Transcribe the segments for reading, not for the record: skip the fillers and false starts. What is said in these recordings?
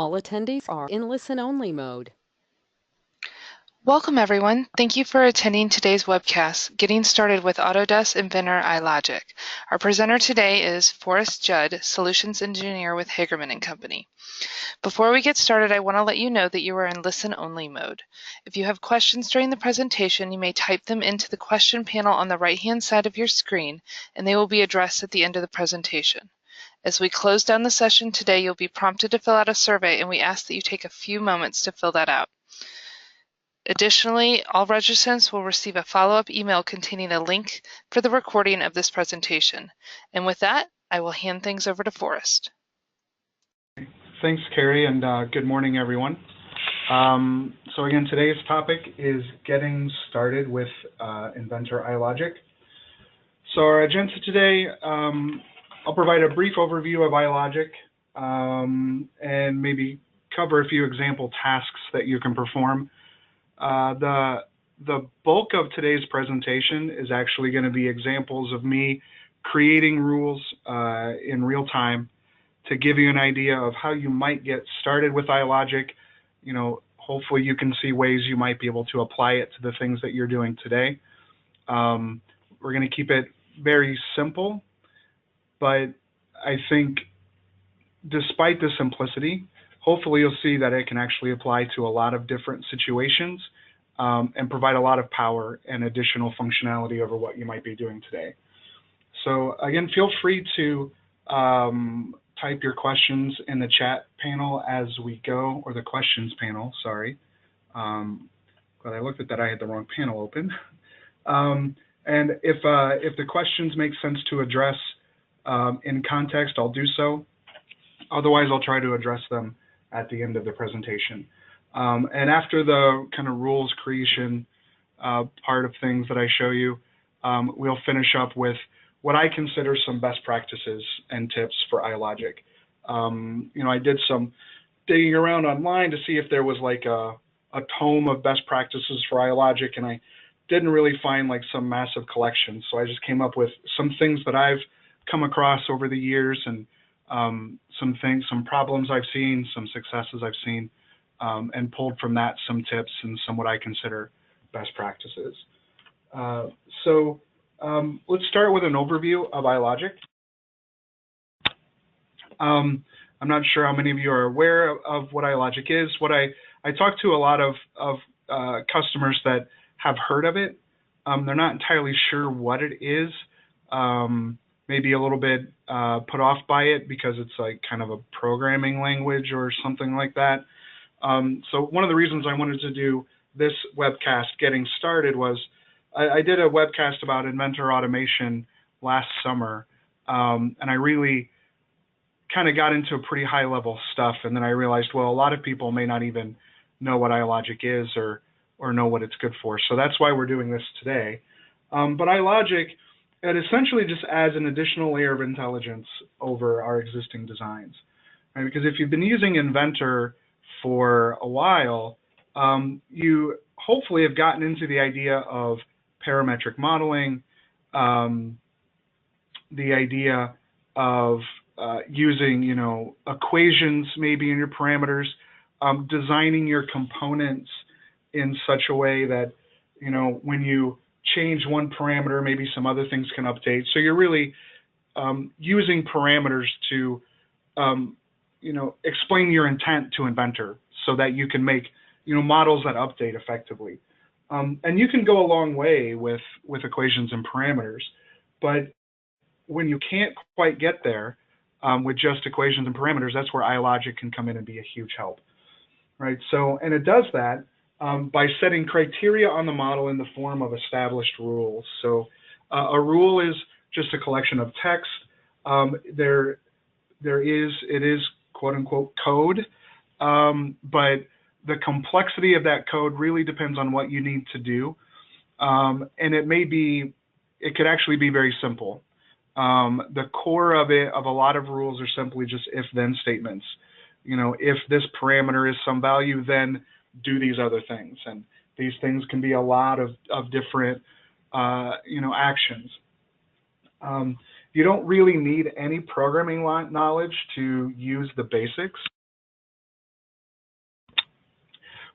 All attendees are in listen-only mode. Welcome everyone. Thank you for attending today's webcast, Getting Started with Autodesk Inventor iLogic. Our presenter today is Forrest Judd, Solutions Engineer with Hagerman Company. Before we get started, I want to let you know that you are in listen-only mode. If you have questions during the presentation, you may type them into the question panel on the right-hand side of your screen, and they will be addressed at the end of the presentation. As we close down the session today, you'll be prompted to fill out a survey, and we ask that you take a few moments to fill that out. Additionally, all registrants will receive a follow-up email containing a link for the recording of this presentation. And with that, I will hand things over to Forrest. Thanks, Carrie, and good morning, everyone. So again, today's topic is getting started with Inventor iLogic. So our agenda today, I'll provide a brief overview of iLogic and maybe cover a few example tasks that you can perform. The bulk of today's presentation is actually going to be examples of me creating rules in real time to give you an idea of how you might get started with iLogic. You know, hopefully you can see ways you might be able to apply it to the things that you're doing today. We're going to keep it very simple, but I think despite the simplicity, hopefully you'll see that it can actually apply to a lot of different situations and provide a lot of power and additional functionality over what you might be doing today. So again, feel free to type your questions in the chat panel as we go, or the questions panel, sorry. Glad I looked at that, I had the wrong panel open. And if the questions make sense to address in context, I'll do so. Otherwise, I'll try to address them at the end of the presentation. And after the kind of rules creation part of things that I show you, we'll finish up with what I consider some best practices and tips for iLogic. You know, I did some digging around online to see if there was like a tome of best practices for iLogic, and I didn't really find like some massive collection. So I just came up with some things that I've come across over the years, and some problems I've seen, some successes I've seen, and pulled from that some tips and some what I consider best practices. Let's start with an overview of iLogic. I'm not sure how many of you are aware of what iLogic is. I talk to a lot of customers that have heard of it. They're not entirely sure what it is. Maybe a little bit put off by it because it's like kind of a programming language or something like that. So one of the reasons I wanted to do this webcast getting started was I did a webcast about Inventor automation last summer, and I really kind of got into pretty high level stuff, and then I realized, well, a lot of people may not even know what iLogic is or know what it's good for. So that's why we're doing this today. But iLogic, it essentially just adds an additional layer of intelligence over our existing designs, right? Because if you've been using Inventor for a while, you hopefully have gotten into the idea of parametric modeling, the idea of using, you know, equations maybe in your parameters, designing your components in such a way that, you know, when you change one parameter, maybe some other things can update. So you're really using parameters to, you know, explain your intent to Inventor so that you can make, you know, models that update effectively. And you can go a long way with equations and parameters, but when you can't quite get there with just equations and parameters, that's where iLogic can come in and be a huge help, right? So, and it does that by setting criteria on the model in the form of established rules. So a rule is just a collection of text. It is quote unquote code, but the complexity of that code really depends on what you need to do. And it could actually be very simple. The core of a lot of rules are simply just if-then statements. You know, if this parameter is some value, then do these other things. And these things can be a lot of different, you know, actions. You don't really need any programming knowledge to use the basics.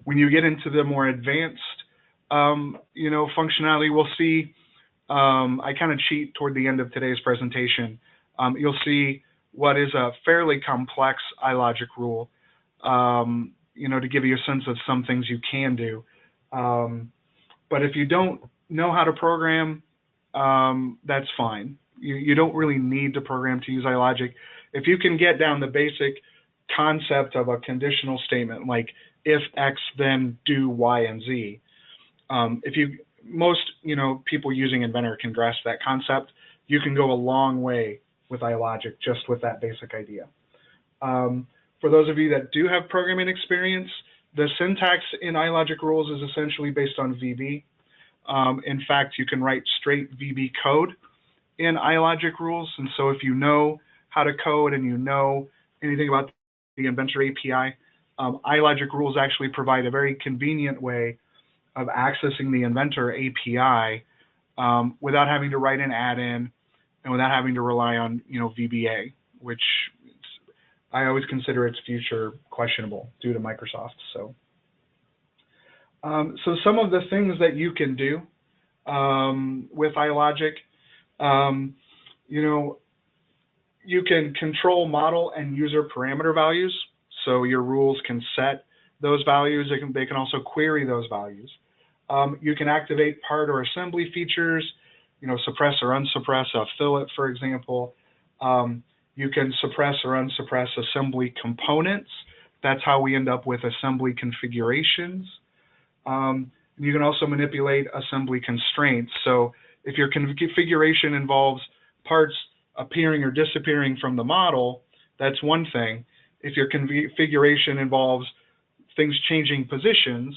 When you get into the more advanced, functionality, we'll see, I kind of cheat toward the end of today's presentation. You'll see what is a fairly complex iLogic rule, to give you a sense of some things you can do. But if you don't know how to program, that's fine. You don't really need to program to use iLogic. If you can get down the basic concept of a conditional statement, like if X, then do Y and Z. Most people using Inventor can grasp that concept. You can go a long way with iLogic just with that basic idea. For those of you that do have programming experience, the syntax in iLogic rules is essentially based on VB. In fact, you can write straight VB code in iLogic rules, and so if you know how to code and you know anything about the Inventor API, iLogic rules actually provide a very convenient way of accessing the Inventor API without having to write an add-in and without having to rely on VBA, which I always consider its future questionable due to Microsoft. So some of the things that you can do with iLogic, you can control model and user parameter values. So your rules can set those values. They can also query those values. You can activate part or assembly features, suppress or unsuppress a fillet, for example. You can suppress or unsuppress assembly components. That's how we end up with assembly configurations. You can also manipulate assembly constraints. So if your configuration involves parts appearing or disappearing from the model, that's one thing. If your configuration involves things changing positions,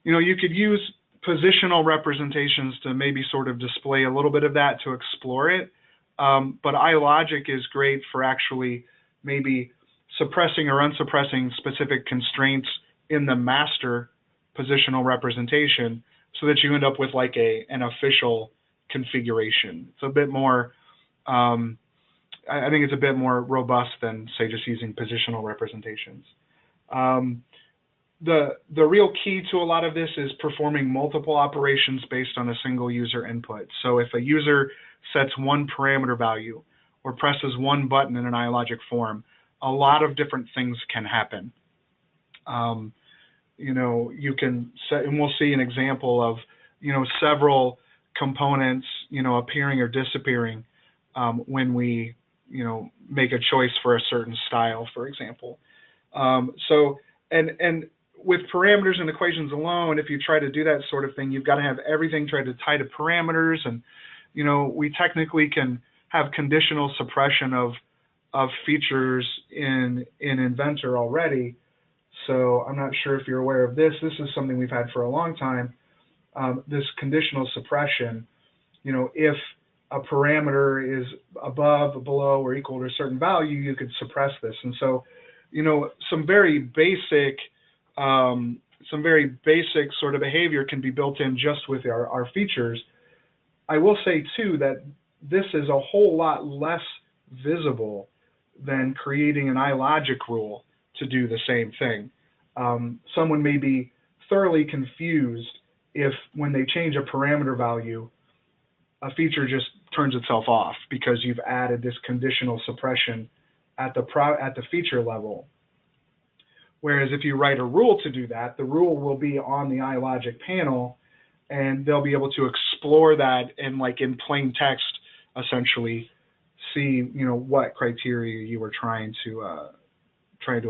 you could use positional representations to maybe sort of display a little bit of that to explore it. But iLogic is great for actually maybe suppressing or unsuppressing specific constraints in the master positional representation so that you end up with like an official configuration. It's a bit more, I think it's a bit more robust than, say, just using positional representations. The real key to a lot of this is performing multiple operations based on a single user input. So if a user sets one parameter value or presses one button in an iLogic form, a lot of different things can happen. You can set, and we'll see an example of, several components, appearing or disappearing when we, make a choice for a certain style, for example. And with parameters and equations alone, if you try to do that sort of thing, you've got to have everything try to tie to parameters. And, we technically can have conditional suppression of features in Inventor already. So I'm not sure if you're aware of this. This is something we've had for a long time. This conditional suppression, if a parameter is above, below, or equal to a certain value, you could suppress this. And so, some very basic sort of behavior can be built in just with our features. I will say too that this is a whole lot less visible than creating an iLogic rule to do the same thing. Someone may be thoroughly confused if when they change a parameter value, a feature just turns itself off because you've added this conditional suppression at the feature level. Whereas if you write a rule to do that, the rule will be on the iLogic panel, and they'll be able to explore that and, like in plain text, essentially see what criteria you were trying to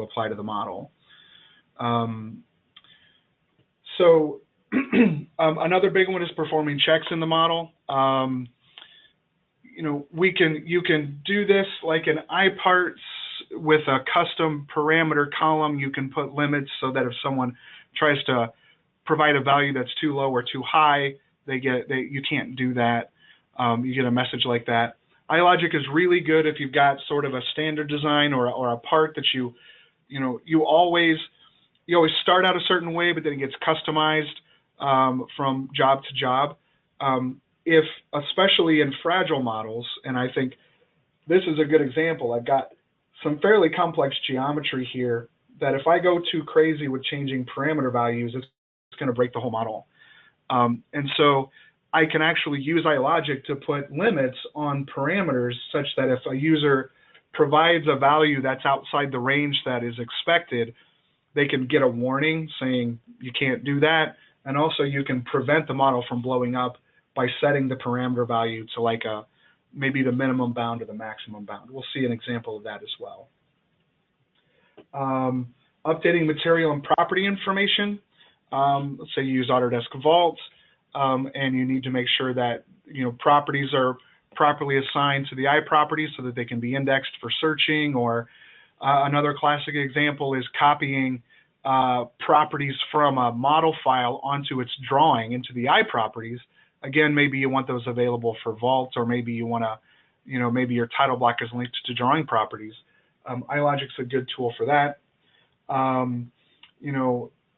apply to the model. Another big one is performing checks in the model. You can do this like in iParts with a custom parameter column. You can put limits so that if someone tries to provide a value that's too low or too high, you can't do that. You get a message like that. iLogic is really good if you've got sort of a standard design or a part that you always start out a certain way, but then it gets customized from job to job. If, especially in fragile models, and I think this is a good example, I've got some fairly complex geometry here that if I go too crazy with changing parameter values, it's going to break the whole model. And so I can actually use iLogic to put limits on parameters such that if a user provides a value that's outside the range that is expected, they can get a warning saying you can't do that. And also you can prevent the model from blowing up by setting the parameter value to like maybe the minimum bound or the maximum bound. We'll see an example of that as well. Updating material and property information. Let's say you use Autodesk Vault, and you need to make sure that properties are properly assigned to the iProperties so that they can be indexed for searching. Or another classic example is copying properties from a model file onto its drawing into the iProperties. Again, maybe you want those available for Vault, or maybe you want to, maybe your title block is linked to drawing properties. iLogic's a good tool for that.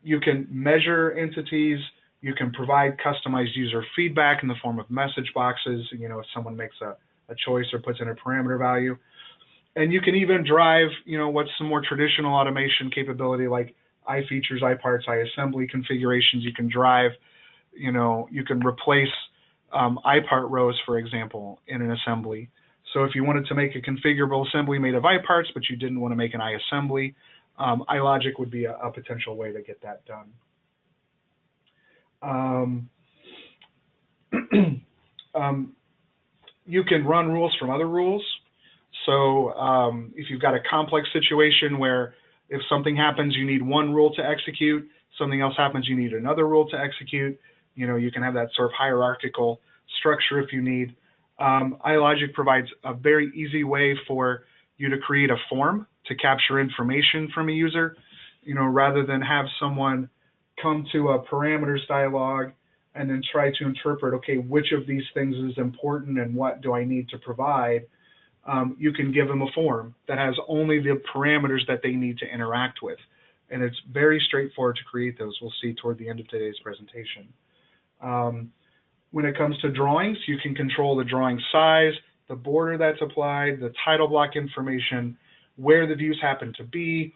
You can measure entities. You can provide customized user feedback in the form of message boxes, if someone makes a choice or puts in a parameter value. And you can even drive, what's some more traditional automation capability like iFeatures, iParts, iAssembly configurations. You can drive, you can replace iPart rows, for example, in an assembly. So if you wanted to make a configurable assembly made of iParts, but you didn't want to make an iAssembly, iLogic would be a potential way to get that done. You can run rules from other rules. So if you've got a complex situation where if something happens, you need one rule to execute, something else happens, you need another rule to execute. You can have that sort of hierarchical structure if you need. iLogic provides a very easy way for you to create a form to capture information from a user, rather than have someone come to a parameters dialog and then try to interpret, okay, which of these things is important and what do I need to provide. You can give them a form that has only the parameters that they need to interact with. And it's very straightforward to create those. We'll see toward the end of today's presentation. When it comes to drawings, you can control the drawing size, the border that's applied, the title block information, where the views happen to be,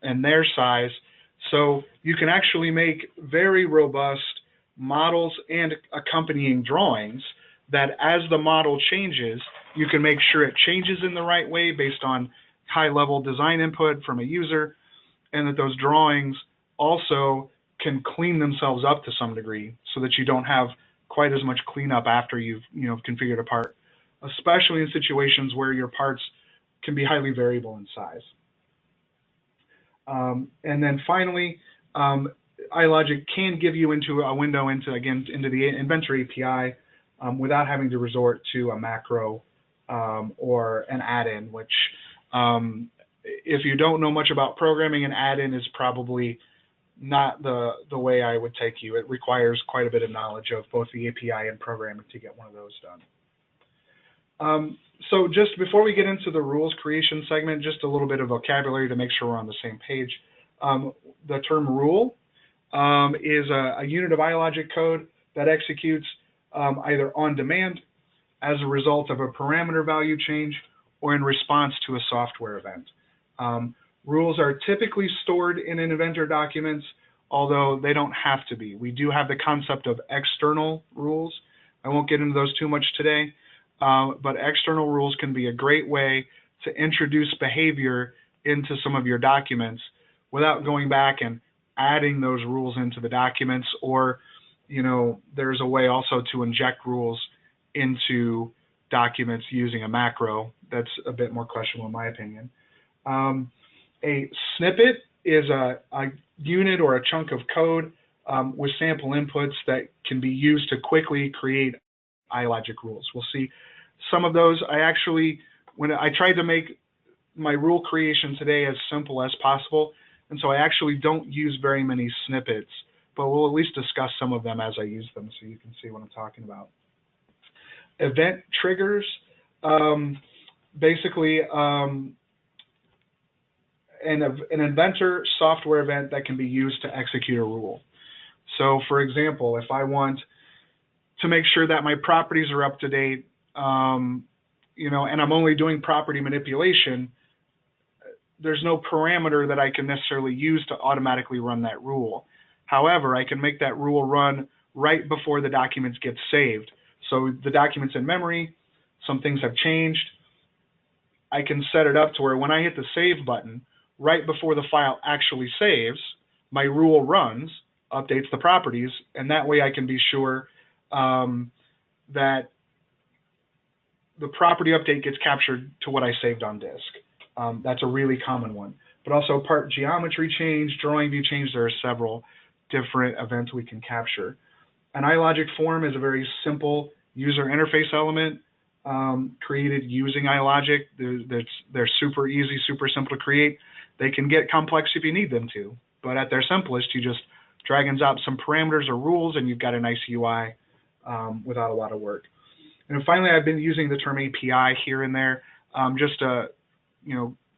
and their size. So you can actually make very robust models and accompanying drawings that as the model changes, you can make sure it changes in the right way based on high-level design input from a user, and that those drawings also can clean themselves up to some degree so that you don't have quite as much cleanup after you've configured a part, especially in situations where your parts can be highly variable in size. And then finally, iLogic can give you into a window into the Inventor API without having to resort to a macro or an add-in, which if you don't know much about programming, an add-in is probably not the way I would take you. It requires quite a bit of knowledge of both the API and programming to get one of those done. So just before we get into the rules creation segment, just a little bit of vocabulary to make sure we're on the same page. The term rule is a unit of iLogic code that executes either on demand as a result of a parameter value change or in response to a software event. Rules are typically stored in Inventor documents, although they don't have to be. We do have the concept of external rules. I won't get into those too much today, but external rules can be a great way to introduce behavior into some of your documents without going back and adding those rules into the documents, or there's a way also to inject rules into documents using a macro. That's a bit more questionable in my opinion. A snippet is a unit or a chunk of code with sample inputs that can be used to quickly create iLogic rules. We'll see some of those. When I tried to make my rule creation today as simple as possible, and so I actually don't use very many snippets, but we'll at least discuss some of them as I use them so you can see what I'm talking about. Event triggers, basically an Inventor software event that can be used to execute a rule. So for example, if I want to make sure that my properties are up to date, and I'm only doing property manipulation, there's no parameter that I can necessarily use to automatically run that rule. However, I can make that rule run right before the documents get saved. So the document's in memory, some things have changed. I can set it up to where when I hit the save button, right before the file actually saves, my rule runs, updates the properties, and that way I can be sure that the property update gets captured to what I saved on disk. That's a really common one. But also part geometry change, drawing view change, there are several different events we can capture. An iLogic form is a very simple user interface element created using iLogic. They're super easy, super simple to create. They can get complex if you need them to, but at their simplest, you just drag and drop some parameters or rules and you've got a nice UI without a lot of work. And finally, I've been using the term API here and there just to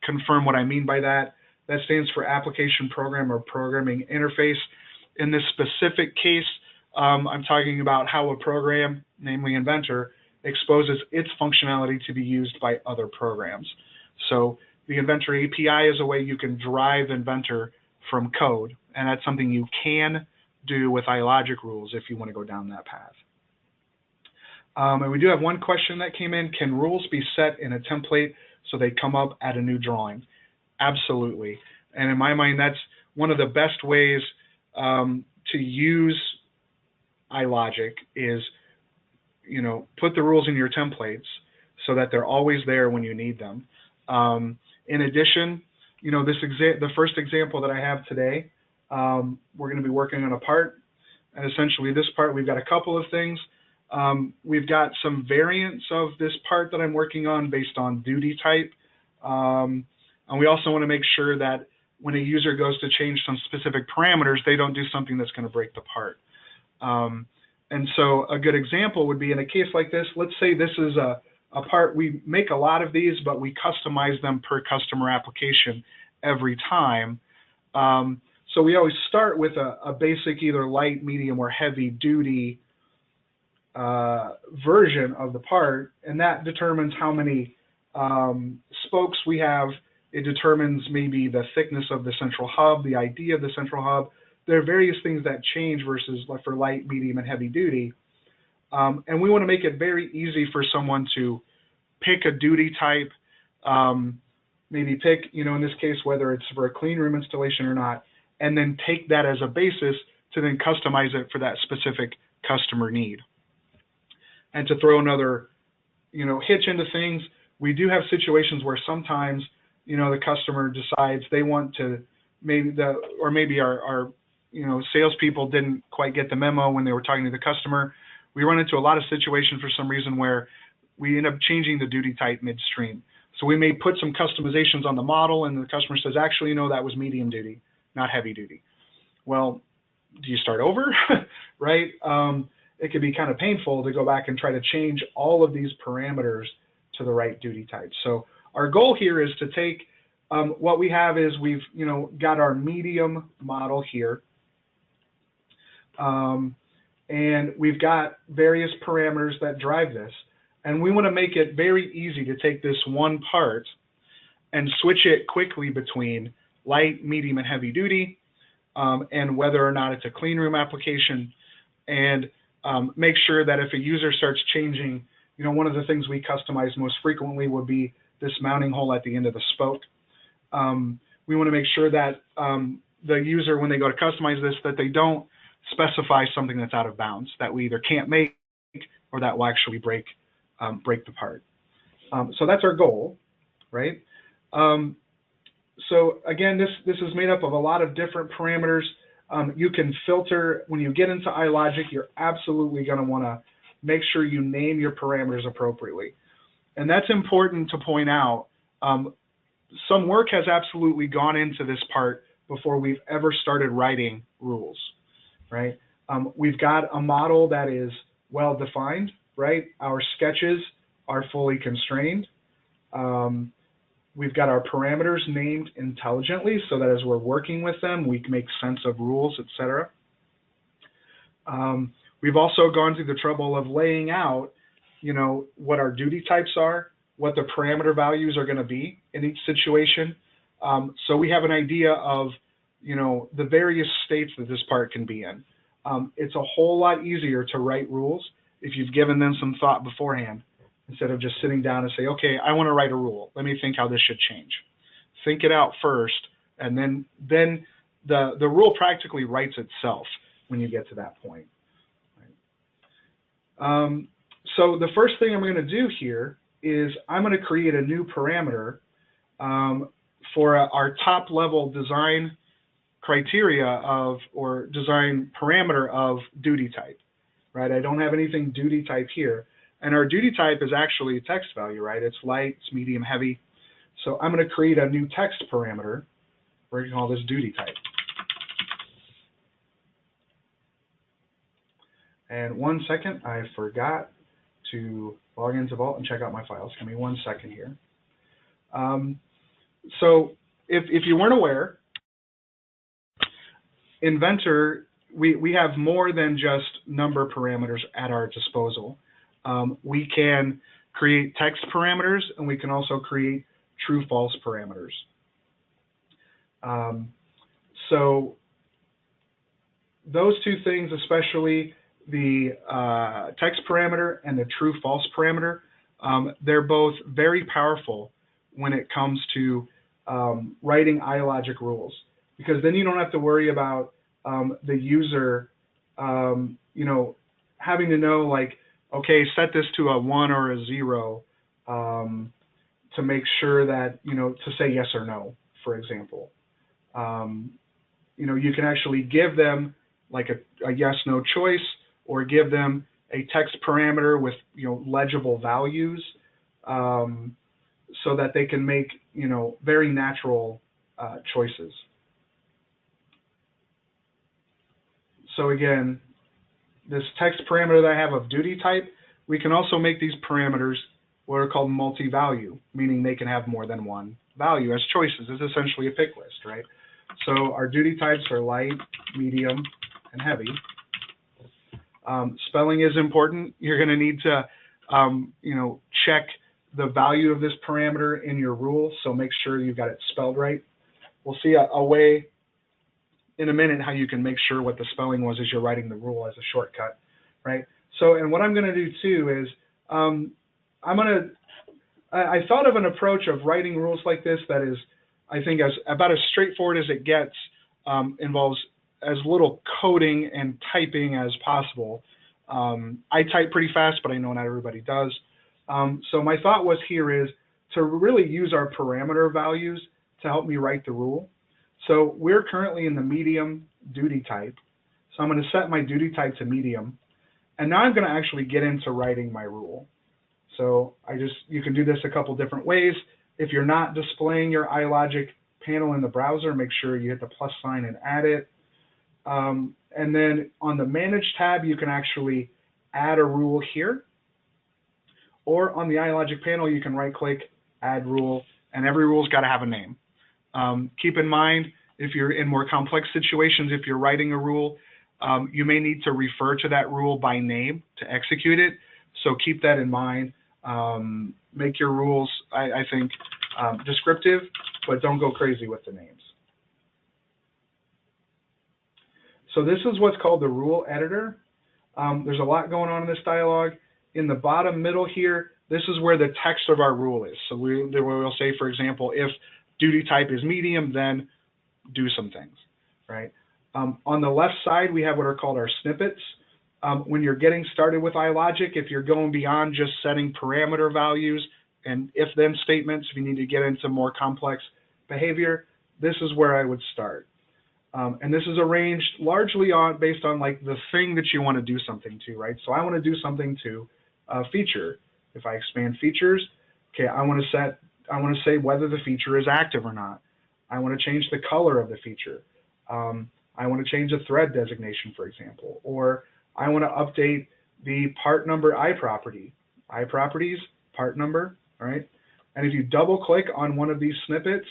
confirm what I mean by that. That stands for Application Program or Programming Interface. In this specific case, I'm talking about how a program, namely Inventor, exposes its functionality to be used by other programs. So the Inventor API is a way you can drive Inventor from code, and that's something you can do with iLogic rules if you want to go down that path. And we do have one question that came in. Can rules be set in a template so they come up at a new drawing? Absolutely. And in my mind, that's one of the best ways to use iLogic is, put the rules in your templates so that they're always there when you need them. In addition, the first example that I have today, we're going to be working on a part, and essentially this part, we've got a couple of things. We've got some variants of this part that I'm working on based on duty type. And we also want to make sure that when a user goes to change some specific parameters, they don't do something that's going to break the part. And so a good example would be in a case like this, let's say this is a part, we make a lot of these, but we customize them per customer application every time. So we always start with a basic either light, medium, or heavy duty version of the part, and that determines how many spokes we have. It determines maybe the thickness of the central hub, the idea of the central hub. There are various things that change versus for light, medium, and heavy duty. And we want to make it very easy for someone to pick a duty type, maybe pick, in this case, whether it's for a clean room installation or not, and then take that as a basis to then customize it for that specific customer need. And to throw another, hitch into things, we do have situations where sometimes, the customer decides they want to maybe our salespeople didn't quite get the memo when they were talking to the customer. We run into a lot of situations for some reason where we end up changing the duty type midstream. So we may put some customizations on the model and the customer says, actually, no, that was medium duty, not heavy duty. Well, do you start over, right? It can be kind of painful to go back and try to change all of these parameters to the right duty type. So our goal here is to take what we have is we've got our medium model here, and we've got various parameters that drive this, and we want to make it very easy to take this one part and switch it quickly between light, medium, and heavy duty, and whether or not it's a clean room application, and make sure that if a user starts changing, one of the things we customize most frequently would be this mounting hole at the end of the spoke. We want to make sure that the user, when they go to customize this, that they don't specify something that's out of bounds that we either can't make or that will actually break the part. So that's our goal, right? So again, this is made up of a lot of different parameters. You can filter when you get into iLogic. You're absolutely going to want to make sure you name your parameters appropriately. And that's important to point out. Some work has absolutely gone into this part before we've ever started writing rules, right? We've got a model that is well defined, right? Our sketches are fully constrained. We've got our parameters named intelligently so that as we're working with them, we can make sense of rules, etc. We've also gone through the trouble of laying out, what our duty types are, what the parameter values are going to be in each situation. So we have an idea of, the various states that this part can be in. It's a whole lot easier to write rules if you've given them some thought beforehand, instead of just sitting down and say, okay, I want to write a rule. Let me think how this should change. Think it out first, and then the rule practically writes itself when you get to that point. So the first thing I'm going to do here is I'm going to create a new parameter for our top level design criteria of, or design parameter of duty type, right? I don't have anything duty type here. And our duty type is actually a text value, right? It's light, it's medium, heavy. So I'm going to create a new text parameter. We're going to call this duty type. And 1 second, I forgot to log into Vault and check out my files. Give me 1 second here. So if you weren't aware, Inventor, we have more than just number parameters at our disposal. We can create text parameters, and we can also create true-false parameters. So those two things, especially the text parameter and the true-false parameter, they're both very powerful when it comes to writing iLogic rules, because then you don't have to worry about the user, having to know, like, okay, set this to a 1 or a 0 to make sure that, to say yes or no, for example. You can actually give them like a yes/no choice, or give them a text parameter with, legible values, so that they can make, very natural choices. So again, this text parameter that I have of duty type, we can also make these parameters what are called multi-value, meaning they can have more than one value as choices. It's essentially a pick list, right? So our duty types are light, medium, and heavy. Spelling is important. You're going to need to, check the value of this parameter in your rule, so make sure you've got it spelled right. We'll see a way in a minute how you can make sure what the spelling was as you're writing the rule as a shortcut, right? So, and what I'm going to do too is, I thought of an approach of writing rules like this that is, I think, about as straightforward as it gets, involves as little coding and typing as possible. I type pretty fast, but I know not everybody does. So my thought was here is to really use our parameter values to help me write the rule. So we're currently in the medium duty type. So I'm going to set my duty type to medium. And now I'm going to actually get into writing my rule. So you can do this a couple different ways. If you're not displaying your iLogic panel in the browser, make sure you hit the plus sign and add it. And then on the Manage tab, you can actually add a rule here. Or on the iLogic panel, you can right-click, Add Rule, and every rule's got to have a name. Keep in mind, if you're in more complex situations, if you're writing a rule, you may need to refer to that rule by name to execute it. So keep that in mind. Make your rules, I think, descriptive, but don't go crazy with the names. So this is what's called the rule editor. There's a lot going on in this dialog. In the bottom middle here, this is where the text of our rule is. So we'll say, for example, if duty type is medium, then do some things, right? On the left side, we have what are called our snippets. When you're getting started with iLogic, if you're going beyond just setting parameter values and if-then statements, if you need to get into more complex behavior, this is where I would start. And this is arranged largely based on like the thing that you want to do something to, right? So I want to do something to a feature. If I expand features, okay, I want to say whether the feature is active or not. I want to change the color of the feature. I want to change the thread designation, for example, or I want to update the part number iProperty. iProperties, part number, all right? And if you double click on one of these snippets,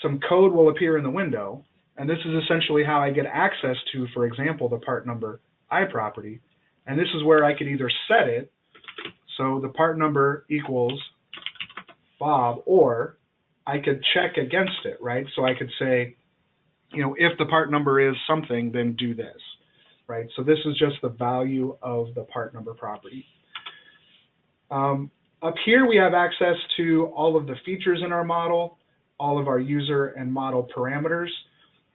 some code will appear in the window. And this is essentially how I get access to, for example, the part number iProperty. And this is where I could either set it, so the part number equals Bob, or I could check against it, right? So I could say, if the part number is something, then do this, right? So this is just the value of the part number property. Up here, we have access to all of the features in our model, all of our user and model parameters.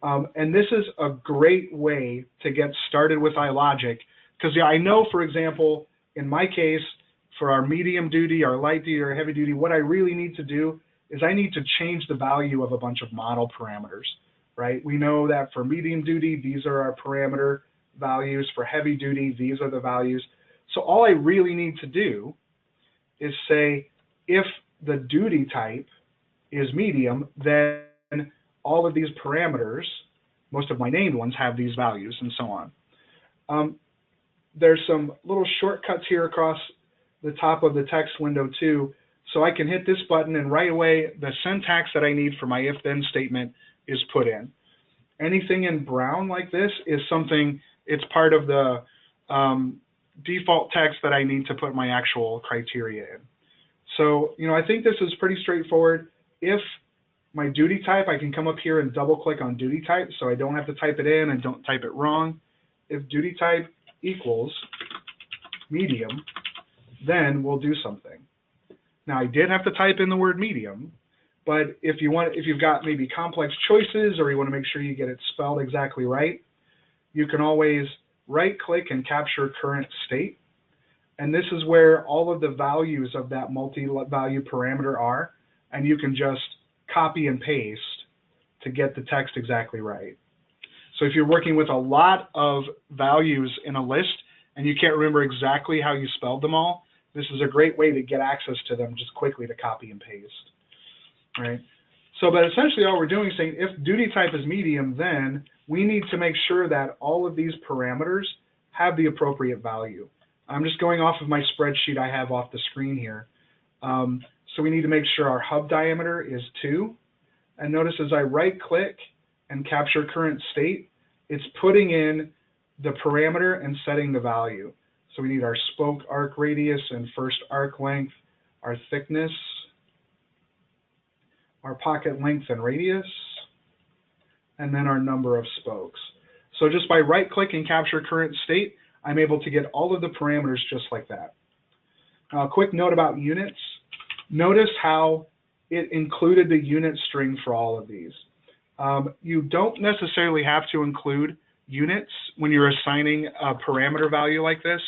And this is a great way to get started with iLogic, because I know, for example, in my case, for our medium duty, our light duty, or heavy duty, what I really need to do is I need to change the value of a bunch of model parameters, right? We know that for medium duty, these are our parameter values. For heavy duty, these are the values. So all I really need to do is say, if the duty type is medium, then all of these parameters, most of my named ones, have these values, and so on. There's some little shortcuts here across the top of the text window too, so I can hit this button and right away the syntax that I need for my if-then statement is put in. Anything in brown like this is something, it's part of the default text that I need to put my actual criteria in. So, I think this is pretty straightforward. If my duty type, I can come up here and double click on duty type so I don't have to type it in and don't type it wrong. If duty type equals medium, then we'll do something. Now I did have to type in the word medium, but if you've got maybe complex choices or you want to make sure you get it spelled exactly right, you can always right click and capture current state. And this is where all of the values of that multi-value parameter are, and you can just copy and paste to get the text exactly right. So if you're working with a lot of values in a list and you can't remember exactly how you spelled them all, this is a great way to get access to them just quickly to copy and paste, right? So, but essentially all we're doing is saying if duty type is medium, then we need to make sure that all of these parameters have the appropriate value. I'm just going off of my spreadsheet I have off the screen here. So we need to make sure our hub diameter is 2. And notice as I right click and capture current state, it's putting in the parameter and setting the value. So we need our spoke arc radius and first arc length, our thickness, our pocket length and radius, and then our number of spokes. So just by right click and capture current state, I'm able to get all of the parameters just like that. Now, a quick note about units. Notice how it included the unit string for all of these. You don't necessarily have to include units when you're assigning a parameter value like this.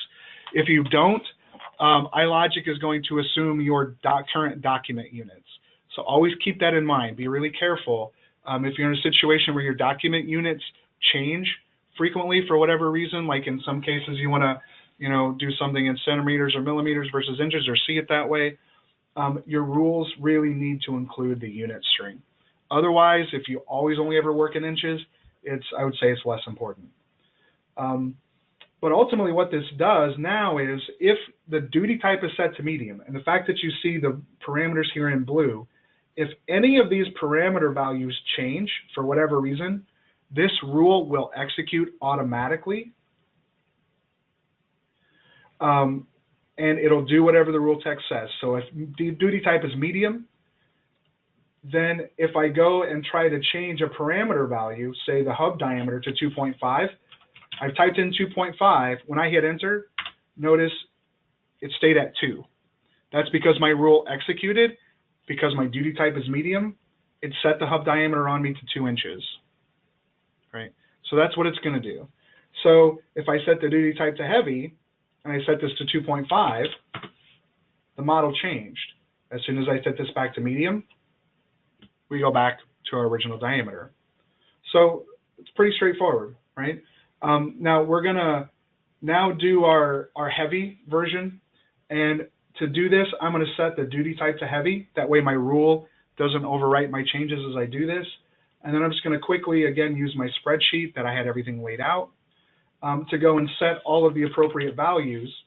If you don't, iLogic is going to assume your current document units. So always keep that in mind. Be really careful. If you're in a situation where your document units change frequently for whatever reason, like in some cases you want to do something in centimeters or millimeters versus inches or see it that way, your rules really need to include the unit string. Otherwise, if you always only ever work in inches, I would say it's less important. But ultimately what this does now is if the duty type is set to medium, and the fact that you see the parameters here in blue, if any of these parameter values change for whatever reason, this rule will execute automatically, and it'll do whatever the rule text says. So if the duty type is medium, then if I go and try to change a parameter value, say the hub diameter to 2.5, I've typed in 2.5. When I hit enter, notice it stayed at 2. That's because my rule executed. Because my duty type is medium, it set the hub diameter on me to 2 inches. Right? So that's what it's going to do. So if I set the duty type to heavy, and I set this to 2.5, the model changed. As soon as I set this back to medium, we go back to our original diameter. So it's pretty straightforward, right? Now we're going to now do our heavy version. And to do this, I'm going to set the duty type to heavy. That way my rule doesn't overwrite my changes as I do this. And then I'm just going to quickly, again, use my spreadsheet that I had everything laid out to go and set all of the appropriate values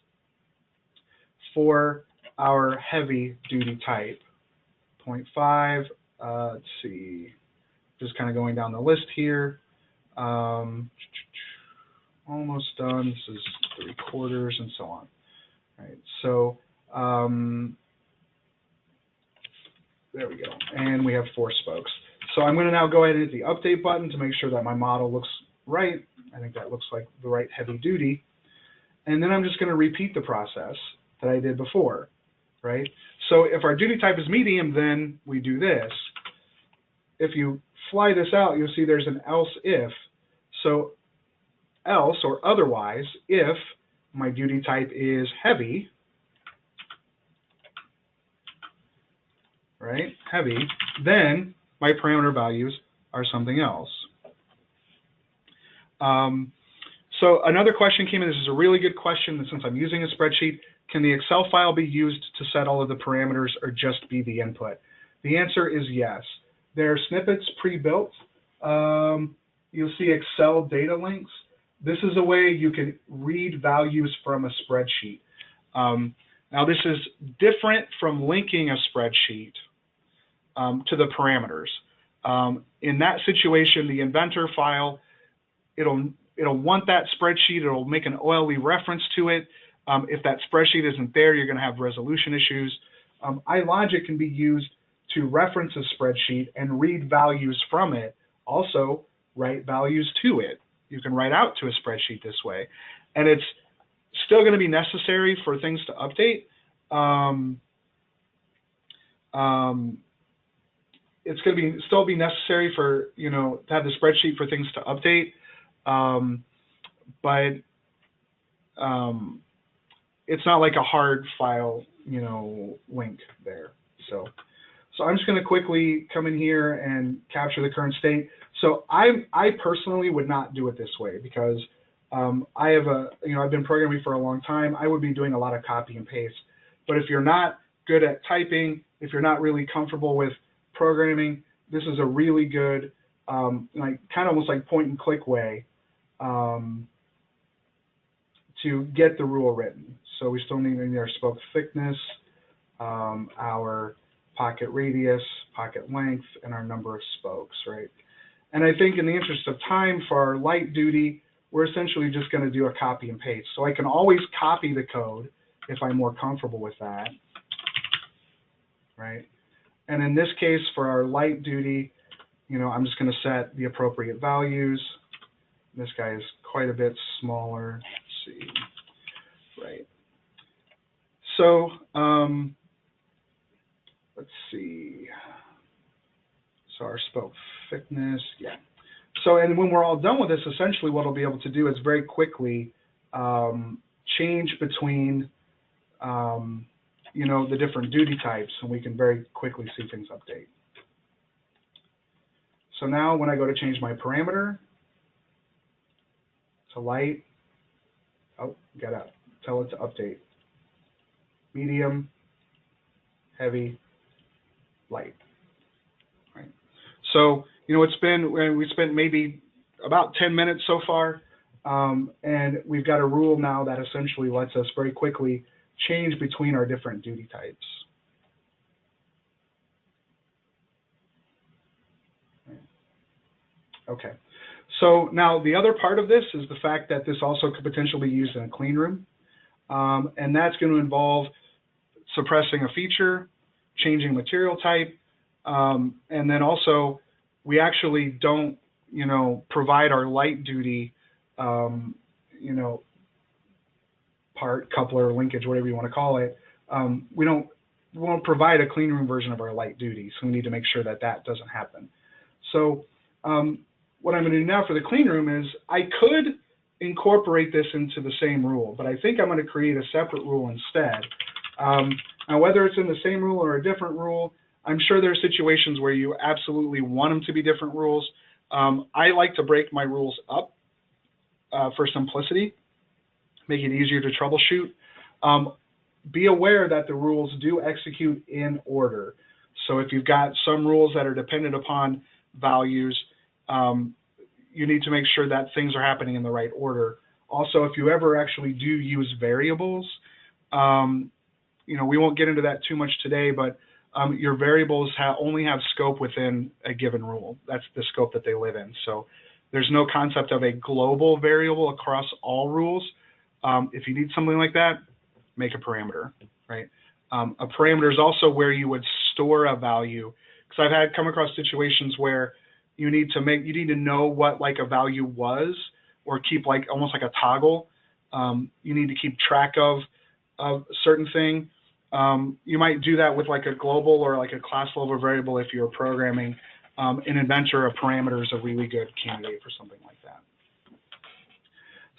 for our heavy duty type. 0.5, let's see, just kind of going down the list here. Almost done. This is 3/4 and so on. Right. So There we go. And we have 4 spokes. So I'm going to now go ahead and hit the update button to make sure that my model looks right. I think that looks like the right heavy duty. And then I'm just going to repeat the process that I did before, right? So if our duty type is medium, then we do this. If you fly this out, you'll see there's an else if. So else or otherwise, if my duty type is heavy, right, heavy, then my parameter values are something else. So another question came in. This is a really good question. Since I'm using a spreadsheet, can the Excel file be used to set all of the parameters or just be the input? The answer is yes. There are snippets pre-built. You'll see Excel data links. This is a way you can read values from a spreadsheet. Now this is different from linking a spreadsheet to the parameters. In that situation, the Inventor file, it'll want that spreadsheet. It'll make an OLE reference to it. If that spreadsheet isn't there, you're going to have resolution issues. iLogic can be used to reference a spreadsheet and read values from it. Also, write values to it. You can write out to a spreadsheet this way. And it's still going to be necessary for things to update. It's going to still be necessary for, to have the spreadsheet for things to update. But it's not like a hard file, link there. So I'm just going to quickly come in here and capture the current state. So I personally would not do it this way because I have I've been programming for a long time. I would be doing a lot of copy and paste. But if you're not good at typing, if you're not really comfortable with programming, this is a really good, kind of almost like point and click way to get the rule written. So we still need our spoke thickness, our pocket radius, pocket length, and our number of spokes, right? And I think in the interest of time for our light duty, we're essentially just going to do a copy and paste. So I can always copy the code if I'm more comfortable with that, right? And in this case, for our light duty, I'm just going to set the appropriate values. This guy is quite a bit smaller. Let's see, right? So let's see. So our spoke thickness, yeah. So, and when we're all done with this, essentially what I'll be able to do is very quickly change between, the different duty types, and we can very quickly see things update. So now when I go to change my parameter to light, gotta tell it to update. Medium, heavy, light. Right. So we spent maybe about 10 minutes so far, and we've got a rule now that essentially lets us very quickly change between our different duty types. Okay. So now the other part of this is the fact that this also could potentially be used in a clean room, and that's going to involve suppressing a feature, changing material type, and then also we actually don't, provide our light duty, part, coupler, linkage, whatever you want to call it. We won't provide a clean room version of our light duty, so we need to make sure that that doesn't happen. So what I'm going to do now for the clean room is I could incorporate this into the same rule, but I think I'm going to create a separate rule instead. Now, whether it's in the same rule or a different rule, I'm sure there are situations where you absolutely want them to be different rules. I like to break my rules up for simplicity, make it easier to troubleshoot. Be aware that the rules do execute in order. So if you've got some rules that are dependent upon values, you need to make sure that things are happening in the right order. Also, if you ever actually do use variables, we won't get into that too much today, but your variables only have scope within a given rule. That's the scope that they live in. So there's no concept of a global variable across all rules. If you need something like that, make a parameter, right? A parameter is also where you would store a value, because I've had come across situations where you need to know what like a value was, or keep like almost like a toggle. You need to keep track of a certain thing. You might do that with like a global or like a class level variable if you're programming. An Inventor, a parameter is a really good candidate for something like that.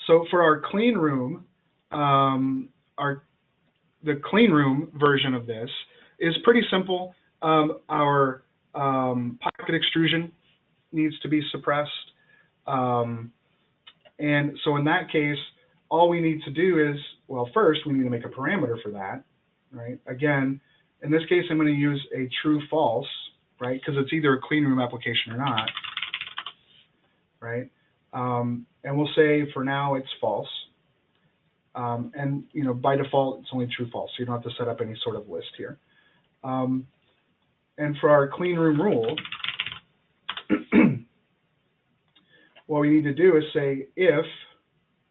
So for our clean room, the clean room version of this is pretty simple. Our pocket extrusion needs to be suppressed. And so in that case, all we need to do is, well, first we need to make a parameter for that, right? Again, in this case, I'm going to use a true false, right? Because it's either a clean room application or not, right? And we'll say for now it's false. And you know, by default, it's only true false, so you don't have to set up any sort of list here. And for our clean room rule, what we need to do is say if,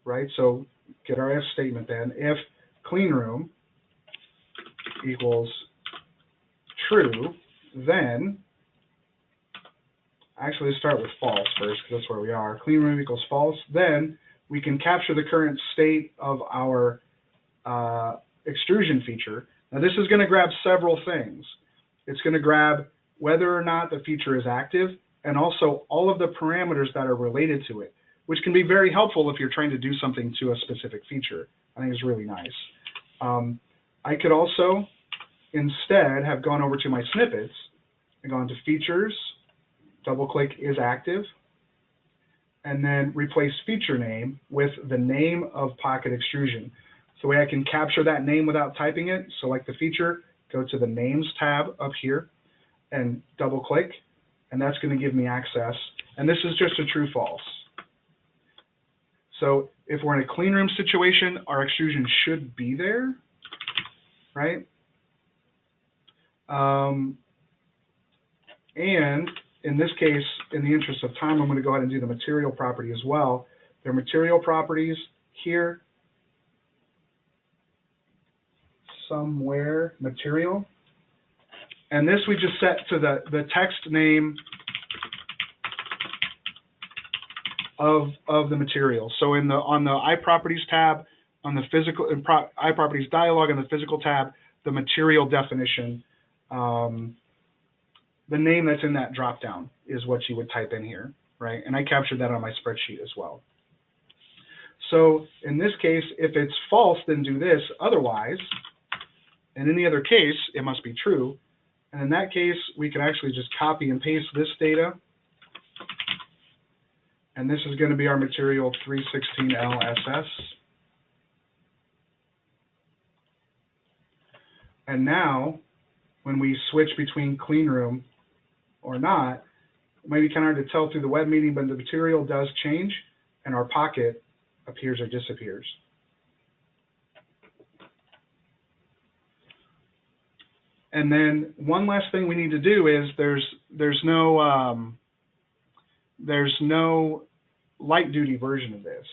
right? So get our if statement then. If clean room equals true, then actually let's start with false first, because that's where we are. Clean room equals false. Then we can capture the current state of our extrusion feature. Now this is going to grab several things. It's going to grab whether or not the feature is active, and also all of the parameters that are related to it, which can be very helpful if you're trying to do something to a specific feature. I think it's really nice. I could also instead have gone over to my snippets and gone to features, double click is active, and then replace feature name with the name of pocket extrusion. So the way I can capture that name without typing it, select the feature, go to the names tab up here and double click, and that's going to give me access. And this is just a true false. So if we're in a clean room situation, our extrusion should be there, right? And in this case, in the interest of time, I'm going to go ahead and do the material property as well. There are material properties here, somewhere, material. And this we just set to the text name of the material. So on the iProperties tab, on the physical iProperties dialog, on the physical tab, the material definition, the name that's in that dropdown is what you would type in here, right? And I captured that on my spreadsheet as well. So in this case, if it's false, then do this. Otherwise, in any other case, it must be true. And in that case, we can actually just copy and paste this data. And this is going to be our material 316LSS. And now, when we switch between clean room or not, it might be kind of hard to tell through the web meeting, but the material does change, and our pocket appears or disappears. And then one last thing we need to do is there's no light duty version of this.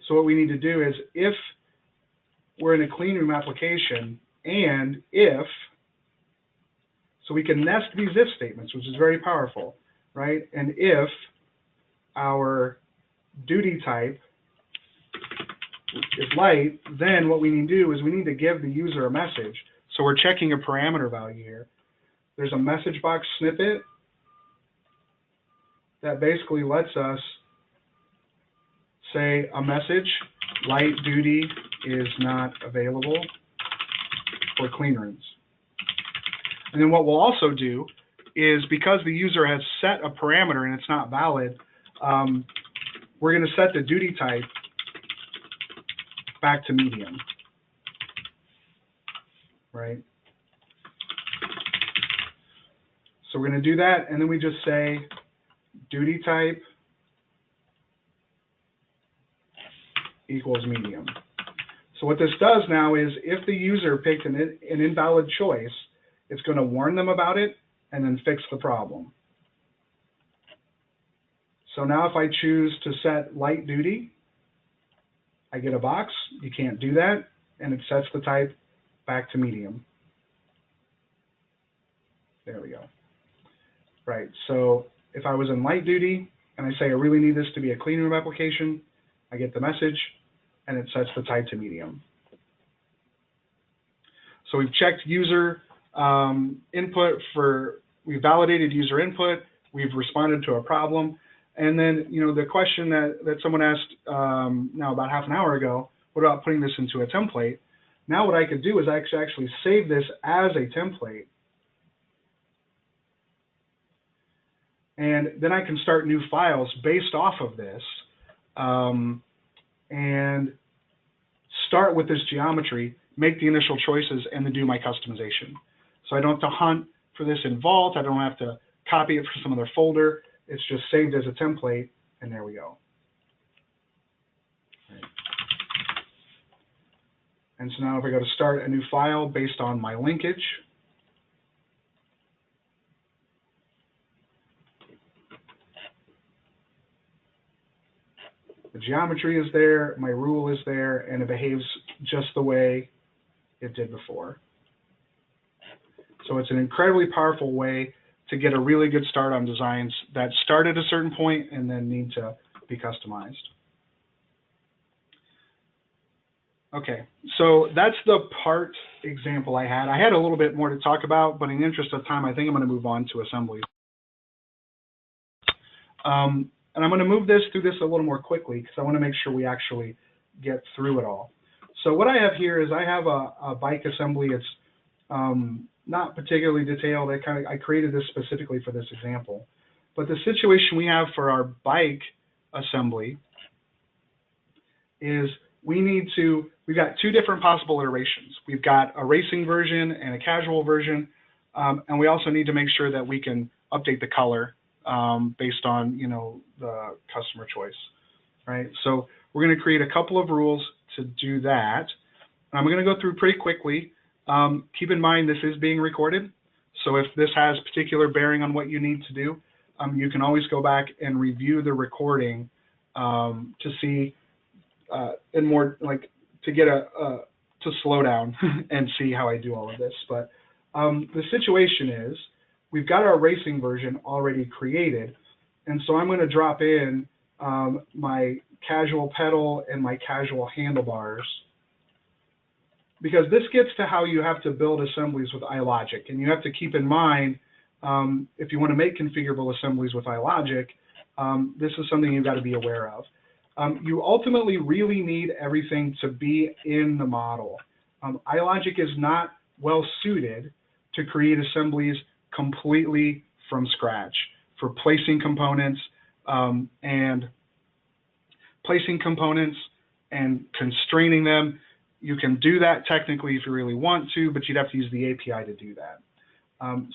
So what we need to do is, if we're in a clean room application, and if, so we can nest these if statements, which is very powerful, right? And if our duty type is light, then what we need to do is we need to give the user a message. So we're checking a parameter value here. There's a message box snippet that basically lets us say a message, light duty is not available for clean rooms. And then what we'll also do is, because the user has set a parameter and it's not valid, we're going to set the duty type back to medium, right? So we're going to do that, and then we just say duty type equals medium. So what this does now is, if the user picked an invalid choice, it's going to warn them about it and then fix the problem. So now if I choose to set light duty, I get a box, you can't do that, and it sets the type back to medium. There we go. Right, so if I was in light duty and I say I really need this to be a clean room application, I get the message and it sets the type to medium. So we've checked user input we've validated user input, we've responded to a problem, and then, you know, the question that someone asked now about half an hour ago, what about putting this into a template? Now what I could do is actually save this as a template, and then I can start new files based off of this, and start with this geometry, make the initial choices, and then do my customization. So I don't have to hunt for this in Vault. I don't have to copy it from some other folder. It's just saved as a template, and there we go. Right. And so now if I go to start a new file based on my linkage, the geometry is there, my rule is there, and it behaves just the way it did before. So it's an incredibly powerful way to get a really good start on designs that start at a certain point and then need to be customized. Okay, so that's the part example I had. I had a little bit more to talk about, but in the interest of time, I think I'm going to move on to assemblies. And I'm going to move through this a little more quickly because I want to make sure we actually get through it all. So what I have here is I have a bike assembly. It's not particularly detailed. I created this specifically for this example. But the situation we have for our bike assembly is we've got two different possible iterations. We've got a racing version and a casual version, and we also need to make sure that we can update the color based on, you know, the customer choice, right? So we're going to create a couple of rules to do that. And I'm going to go through pretty quickly. Keep in mind this is being recorded, so if this has particular bearing on what you need to do, you can always go back and review the recording to see and more like to get to slow down and see how I do all of this. But the situation is we've got our racing version already created, and so I'm going to drop in my casual pedal and my casual handlebars, because this gets to how you have to build assemblies with iLogic. And you have to keep in mind, if you want to make configurable assemblies with iLogic, this is something you've got to be aware of. You ultimately really need everything to be in the model. iLogic is not well suited to create assemblies completely from scratch for placing components and constraining them. You can do that technically if you really want to, but you'd have to use the API to do that.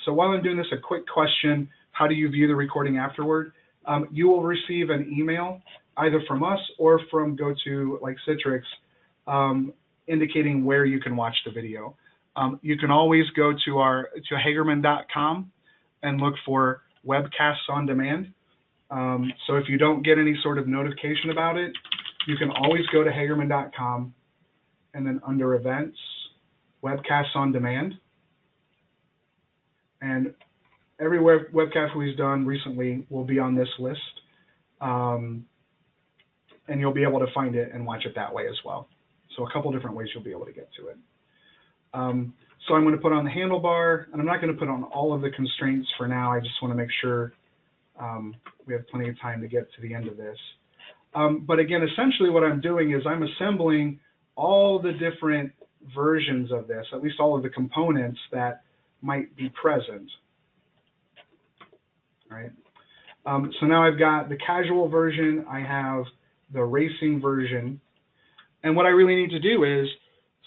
So while I'm doing this, a quick question: how do you view the recording afterward? You will receive an email either from us or from like Citrix indicating where you can watch the video. You can always go to Hagerman.com and look for webcasts on demand. So if you don't get any sort of notification about it, you can always go to Hagerman.com and then under events, webcasts on demand. And every webcast we've done recently will be on this list. And you'll be able to find it and watch it that way as well. So a couple different ways you'll be able to get to it. So I'm going to put on the handlebar, and I'm not going to put on all of the constraints for now. I just want to make sure we have plenty of time to get to the end of this. But again, essentially what I'm doing is I'm assembling all the different versions of this, at least all of the components that might be present. All right. So now I've got the casual version, I have the racing version, and what I really need to do is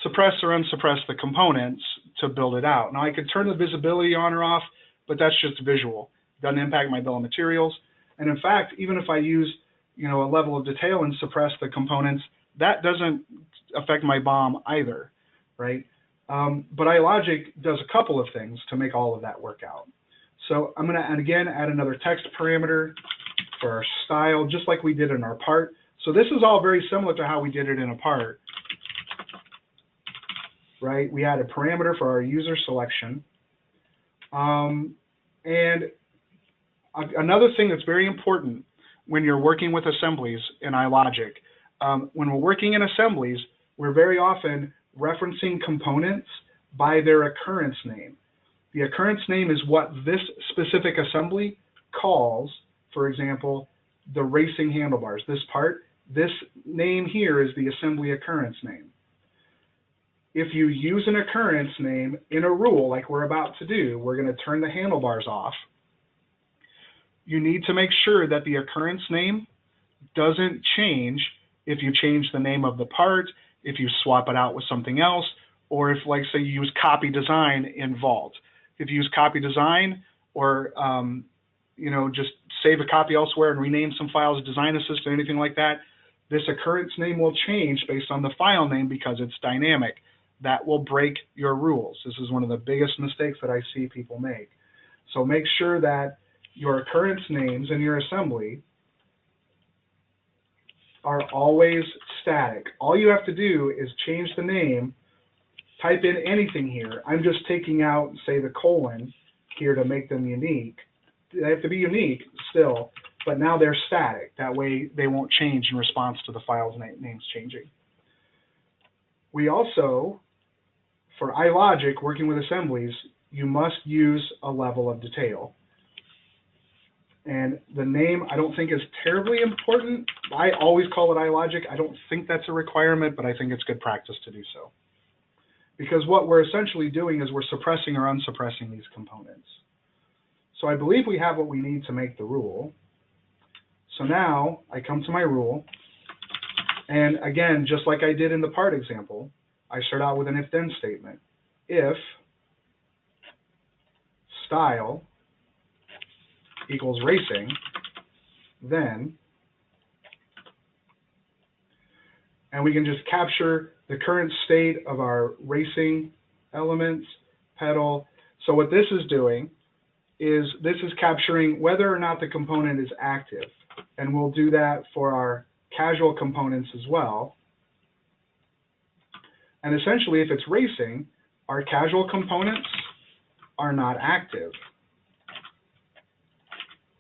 suppress or unsuppress the components to build it out. Now I could turn the visibility on or off, but that's just visual. It doesn't impact my bill of materials. And in fact, even if I use, you know, a level of detail and suppress the components, that doesn't affect my BOM either, right? But iLogic does a couple of things to make all of that work out. So I'm going to, again, add another text parameter for our style, just like we did in our part. So this is all very similar to how we did it in a part, right? We add a parameter for our user selection. And another thing that's very important when you're working with assemblies in iLogic, when we're working in assemblies, we're very often referencing components by their occurrence name. The occurrence name is what this specific assembly calls, for example, the racing handlebars. This part, this name here is the assembly occurrence name. If you use an occurrence name in a rule like we're about to do, we're going to turn the handlebars off. You need to make sure that the occurrence name doesn't change if you change the name of the part, if you swap it out with something else, or if, like, say, you use copy design in Vault. If you use copy design, or just save a copy elsewhere and rename some files, Design Assist or anything like that, this occurrence name will change based on the file name because it's dynamic. That will break your rules. This is one of the biggest mistakes that I see people make. So make sure that your occurrence names in your assembly are always static. All you have to do is change the name, type in anything here. I'm just taking out, say, the colon here to make them unique. They have to be unique still, but now they're static. That way they won't change in response to the file's names changing. We also, for iLogic, working with assemblies, you must use a level of detail. And the name, I don't think, is terribly important. I always call it iLogic. I don't think that's a requirement, but I think it's good practice to do so. Because what we're essentially doing is we're suppressing or unsuppressing these components. So I believe we have what we need to make the rule. So now I come to my rule, and again, just like I did in the part example, I start out with an if-then statement. If style equals racing, then, and we can just capture the current state of our racing elements, pedal. So what this is doing is this is capturing whether or not the component is active. And we'll do that for our casual components as well. And essentially, if it's racing, our casual components are not active,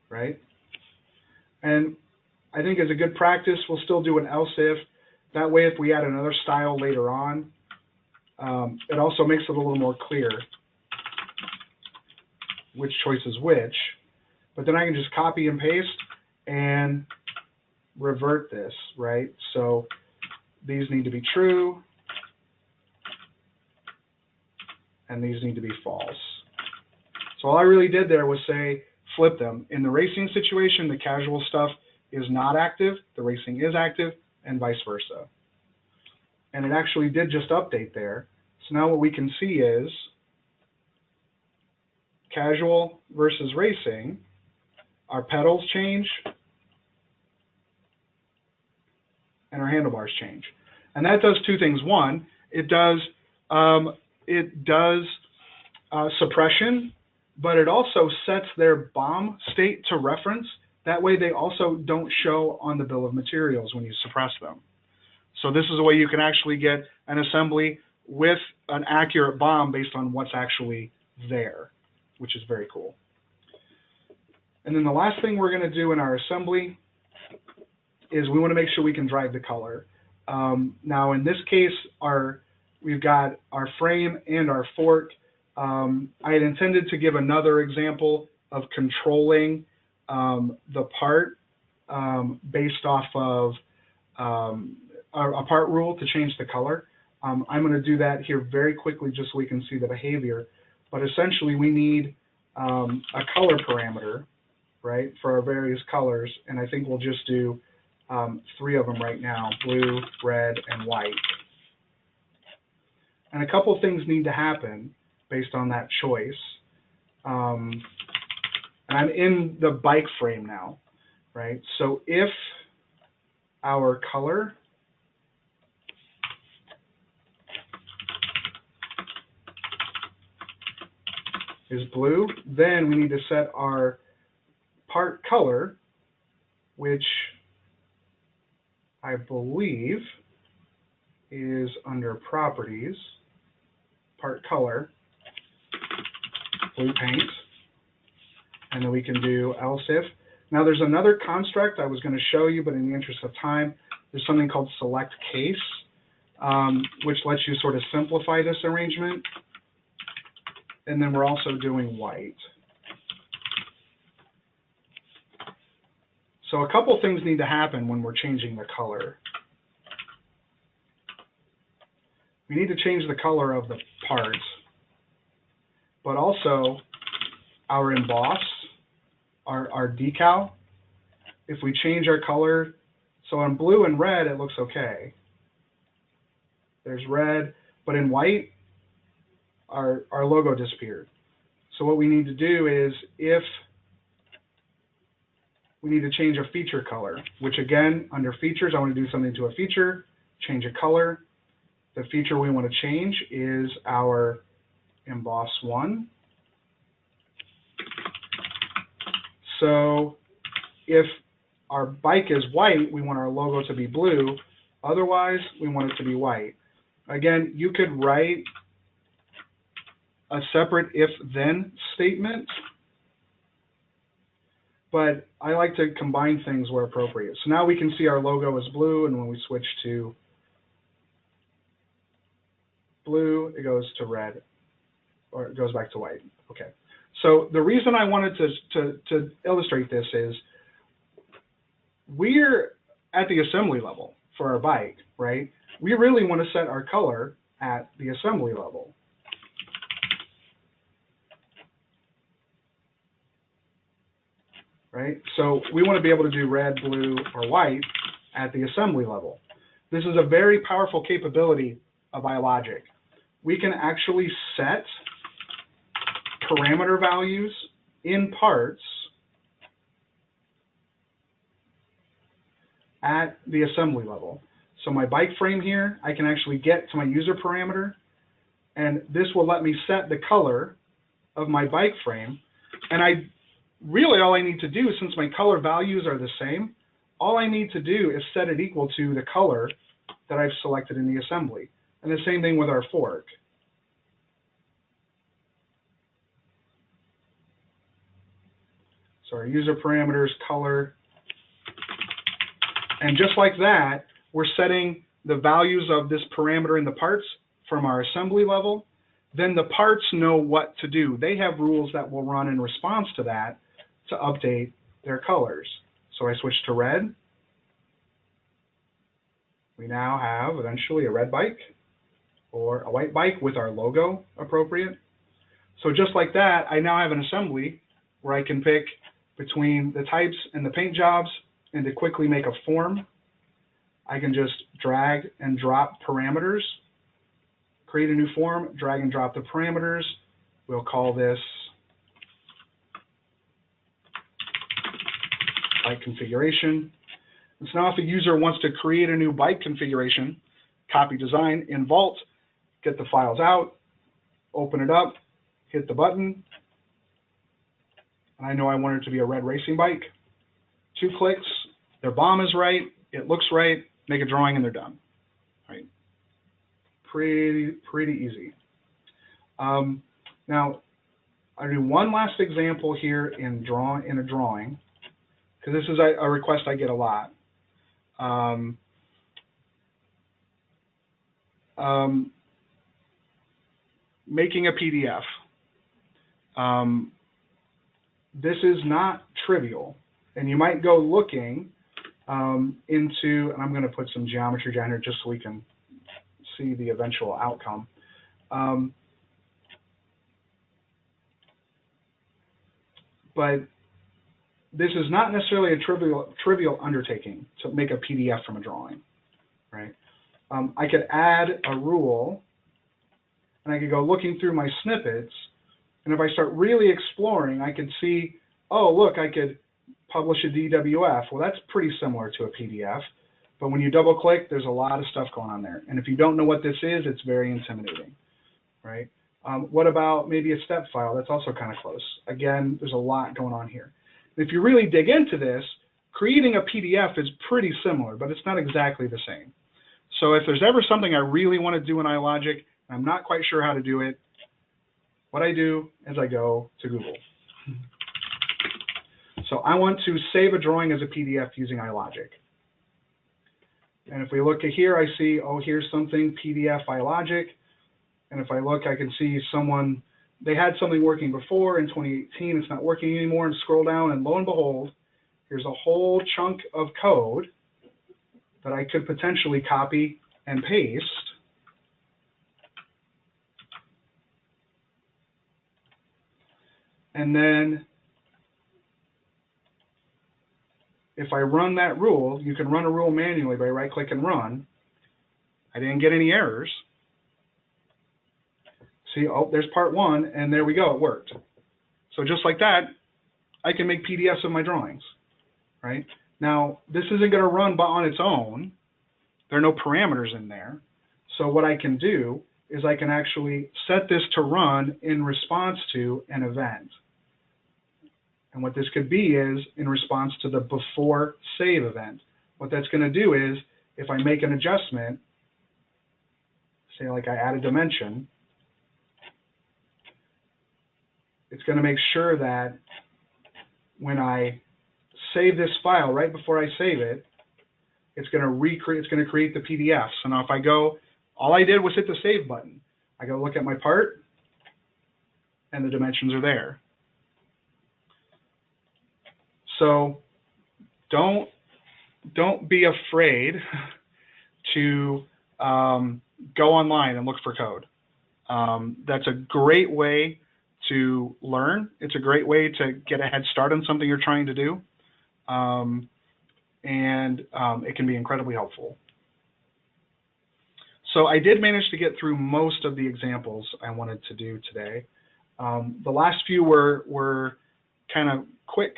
right? And I think as a good practice, we'll still do an else if. That way, if we add another style later on, it also makes it a little more clear which choice is which. But then I can just copy and paste and revert this, right? So these need to be true, and these need to be false. So all I really did there was say, flip them. In the racing situation, the casual stuff is not active, the racing is active, and vice versa. And it actually did just update there. So now what we can see is casual versus racing, our pedals change, and our handlebars change. And that does two things. One, it does suppression, but it also sets their BOM state to reference. That way they also don't show on the bill of materials when you suppress them. So this is a way you can actually get an assembly with an accurate BOM based on what's actually there, which is very cool. And then the last thing we're going to do in our assembly is we want to make sure we can drive the color. Now in this case, we've got our frame and our fork. I had intended to give another example of controlling the part based off of a part rule to change the color. I'm going to do that here very quickly just so we can see the behavior. But essentially, we need a color parameter, right, for our various colors. And I think we'll just do 3 of them right now: blue, red, and white. And a couple things need to happen based on that choice. And I'm in the bike frame now, right? So if our color is blue, then we need to set our part color, which I believe is under properties, part color, blue paint. And then we can do else if. Now there's another construct I was going to show you, but in the interest of time, there's something called select case, which lets you sort of simplify this arrangement. And then we're also doing white. So a couple things need to happen when we're changing the color. We need to change the color of the parts, but also our emboss, our decal. If we change our color, so on blue and red, it looks okay. There's red, but in white, our logo disappeared. So what we need to do is, if we need to change a feature color, which again, under features, I want to do something to a feature, change a color. The feature we want to change is our emboss 1. So if our bike is white, we want our logo to be blue. Otherwise, we want it to be white. Again, you could write a separate if-then statement, but I like to combine things where appropriate. So now we can see our logo is blue, and when we switch to blue, it goes to red, or it goes back to white. Okay. So the reason I wanted to illustrate this is we're at the assembly level for our bike, right? We really want to set our color at the assembly level. Right? So we want to be able to do red, blue, or white at the assembly level. This is a very powerful capability of iLogic. We can actually set parameter values in parts at the assembly level. So my bike frame here, I can actually get to my user parameter, and this will let me set the color of my bike frame. And really all I need to do, since my color values are the same, all I need to do is set it equal to the color that I've selected in the assembly. And the same thing with our fork. So our user parameters, color, and just like that, we're setting the values of this parameter in the parts from our assembly level. Then the parts know what to do. They have rules that will run in response to that to update their colors. So I switch to red. We now have eventually a red bike or a white bike with our logo appropriate. So just like that, I now have an assembly where I can pick between the types and the paint jobs, and to quickly make a form, I can just drag and drop parameters, create a new form, drag and drop the parameters. We'll call this bike configuration. And so now if a user wants to create a new bike configuration, copy design in Vault, get the files out, open it up, hit the button, and I know I want it to be a red racing bike. 2 clicks, their BOM is right, it looks right, make a drawing, and they're done. Right? Pretty easy. Now, I'll do one last example here in a drawing, because this is a request I get a lot. Making a PDF. This is not trivial, and you might go looking into, and I'm going to put some geometry down here just so we can see the eventual outcome. But this is not necessarily a trivial undertaking to make a PDF from a drawing, right? I could add a rule, and I could go looking through my snippets, and if I start really exploring, I could see, oh, look, I could publish a DWF. Well, that's pretty similar to a PDF, but when you double click, there's a lot of stuff going on there. And if you don't know what this is, it's very intimidating, right? What about maybe a step file? That's also kind of close. Again, there's a lot going on here. If you really dig into this, creating a PDF is pretty similar, but it's not exactly the same. So if there's ever something I really want to do in iLogic, I'm not quite sure how to do it, what I do is I go to Google. So I want to save a drawing as a PDF using iLogic. And if we look at here, I see, oh, here's something, PDF iLogic. And if I look, I can see someone, they had something working before in 2018, it's not working anymore, and scroll down, and lo and behold, here's a whole chunk of code that I could potentially copy and paste. And then if I run that rule, you can run a rule manually by right-click and run. I didn't get any errors. See, oh, there's part one, and there we go, it worked. So just like that, I can make PDFs of my drawings, right? Now, this isn't going to run on its own. There are no parameters in there. So what I can do is I can actually set this to run in response to an event. And what this could be is in response to the before save event. What that's going to do is if I make an adjustment, say like I add a dimension, it's going to make sure that when I save this file, right before I save it, it's going to create the PDF. So now if I go, all I did was hit the save button. I go look at my part, and the dimensions are there. So don't be afraid to go online and look for code. That's a great way to learn. It's a great way to get a head start on something you're trying to do. It can be incredibly helpful. So I did manage to get through most of the examples I wanted to do today. The last few were kind of quick,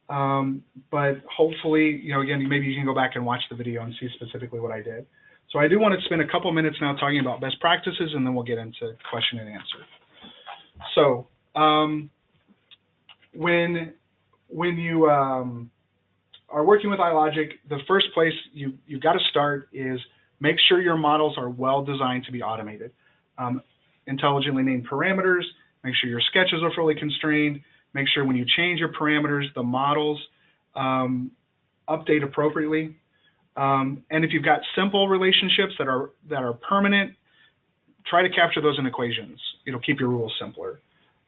but hopefully, again, maybe you can go back and watch the video and see specifically what I did. So I do want to spend a couple minutes now talking about best practices, and then we'll get into question and answer. So when you are working with iLogic, the first place you've got to start is make sure your models are well designed to be automated. Intelligently named parameters, make sure your sketches are fully constrained, make sure when you change your parameters, the models update appropriately. And if you've got simple relationships that are permanent, try to capture those in equations. It'll keep your rules simpler.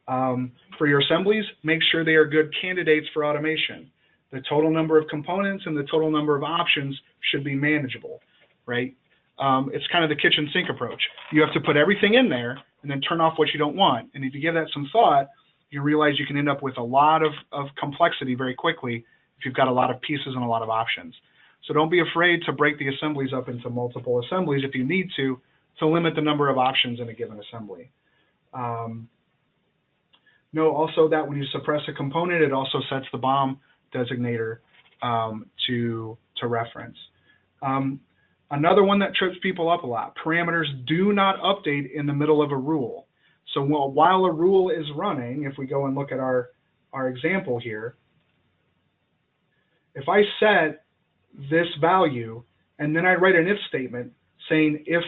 For your assemblies, make sure they are good candidates for automation. The total number of components and the total number of options should be manageable, right? It's kind of the kitchen sink approach. You have to put everything in there and then turn off what you don't want. And if you give that some thought, you realize you can end up with a lot of complexity very quickly if you've got a lot of pieces and a lot of options. So don't be afraid to break the assemblies up into multiple assemblies if you need to limit the number of options in a given assembly. Know also that when you suppress a component, it also sets the BOM designator to reference. Another one that trips people up a lot, parameters do not update in the middle of a rule. So while a rule is running, if we go and look at our example here, if I set this value and then I write an if statement saying if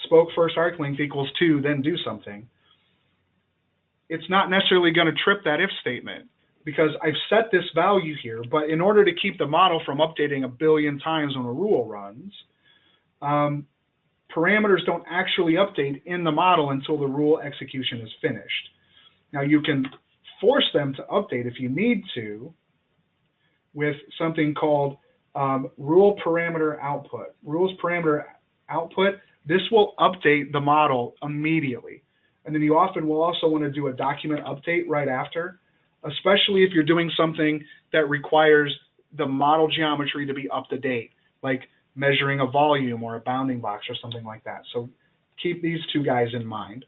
spoke first arc length equals 2, then do something, it's not necessarily going to trip that if statement because I've set this value here, but in order to keep the model from updating a billion times when a rule runs, parameters don't actually update in the model until the rule execution is finished. Now you can force them to update if you need to with something called rule parameter output. Rules parameter output, this will update the model immediately. And then you often will also want to do a document update right after, especially if you're doing something that requires the model geometry to be up to date, like measuring a volume or a bounding box or something like that. So keep these two guys in mind.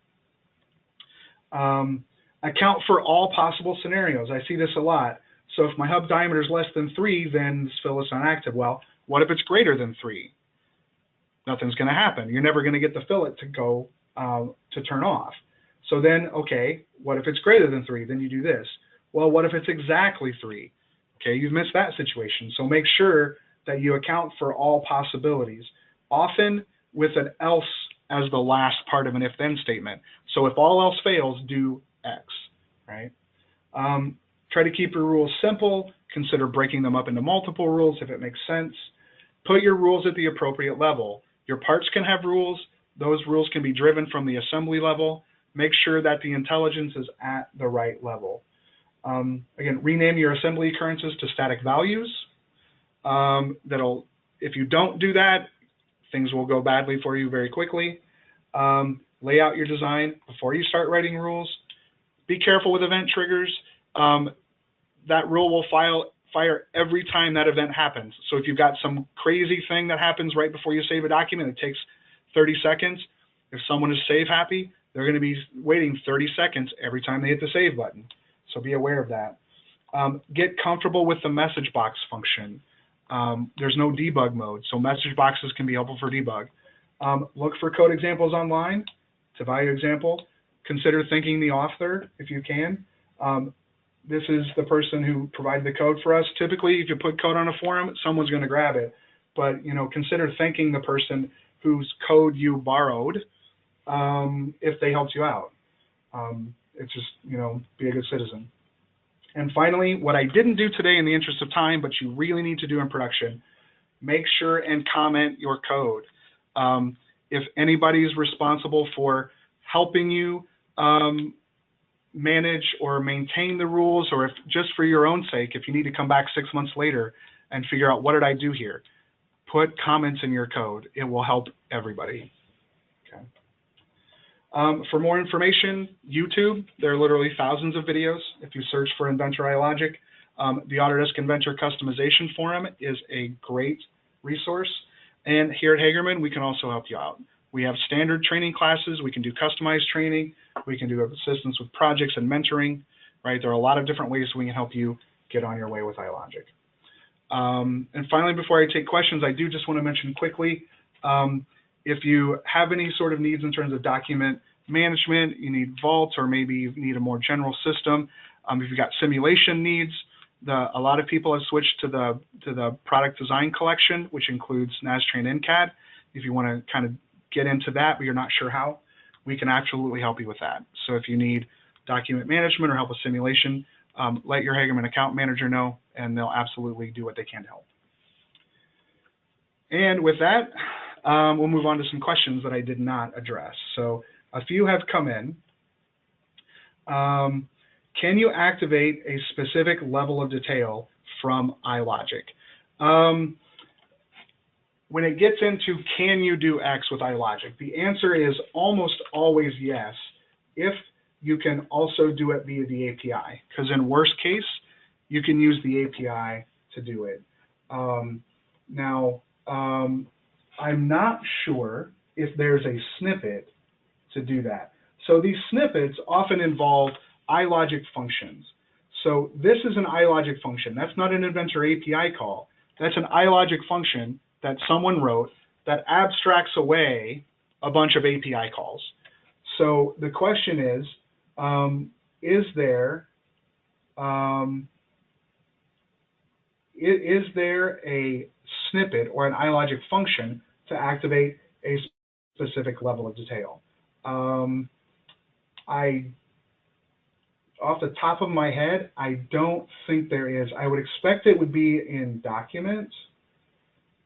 Account for all possible scenarios. I see this a lot. So if my hub diameter is less than 3, then this fill is unactive. Well, what if it's greater than 3? Nothing's going to happen. You're never going to get the fillet to go to turn off. So then, okay, what if it's greater than 3? Then you do this. Well, what if it's exactly 3? Okay, you've missed that situation. So make sure that you account for all possibilities, often with an else as the last part of an if-then statement. So if all else fails, do X, right? Try to keep your rules simple. Consider breaking them up into multiple rules if it makes sense. Put your rules at the appropriate level. Your parts can have rules. Those rules can be driven from the assembly level. Make sure that the intelligence is at the right level. Again, rename your assembly occurrences to static values. If you don't do that, things will go badly for you very quickly. Lay out your design before you start writing rules. Be careful with event triggers. That rule will fire every time that event happens. So if you've got some crazy thing that happens right before you save a document, it takes 30 seconds. If someone is save happy, they're going to be waiting 30 seconds every time they hit the save button. So be aware of that. Get comfortable with the message box function. There's no debug mode, so message boxes can be helpful for debug. Look for code examples online to value example. Consider thanking the author if you can. This is the person who provided the code for us. Typically, if you put code on a forum, someone's going to grab it. But consider thanking the person whose code you borrowed if they helped you out. It's just, be a good citizen. And finally, what I didn't do today in the interest of time, but you really need to do in production, make sure and comment your code. If anybody's responsible for helping you manage or maintain the rules, or if just for your own sake, if you need to come back 6 months later and figure out what did I do here, put comments in your code. It will help everybody. Okay. For more information, YouTube, there are literally thousands of videos. If you search for Inventor iLogic, the Autodesk Inventor Customization Forum is a great resource. And here at Hagerman, we can also help you out. We have standard training classes. We can do customized training. We can do assistance with projects and mentoring, right? There are a lot of different ways we can help you get on your way with iLogic. And finally, before I take questions, I do just want to mention quickly, if you have any sort of needs in terms of document management, you need Vault, or maybe you need a more general system. If you've got simulation needs, a lot of people have switched to the product design collection, which includes Naz-Train and CAD. If you want to kind of get into that, but you're not sure how, we can absolutely help you with that. So if you need document management or help with simulation, let your Hagerman account manager know, and they'll absolutely do what they can to help. And with that, we'll move on to some questions that I did not address. So a few have come in. Can you activate a specific level of detail from iLogic? When it gets into can you do X with iLogic, the answer is almost always yes, if you can also do it via the API, because in worst case, you can use the API to do it. Now, I'm not sure if there's a snippet to do that. So these snippets often involve iLogic functions. So this is an iLogic function. That's not an Inventor API call. That's an iLogic function that someone wrote that abstracts away a bunch of API calls. So the question is there a snippet or an iLogic function to activate a specific level of detail? Off the top of my head, I don't think there is. I would expect it would be in documents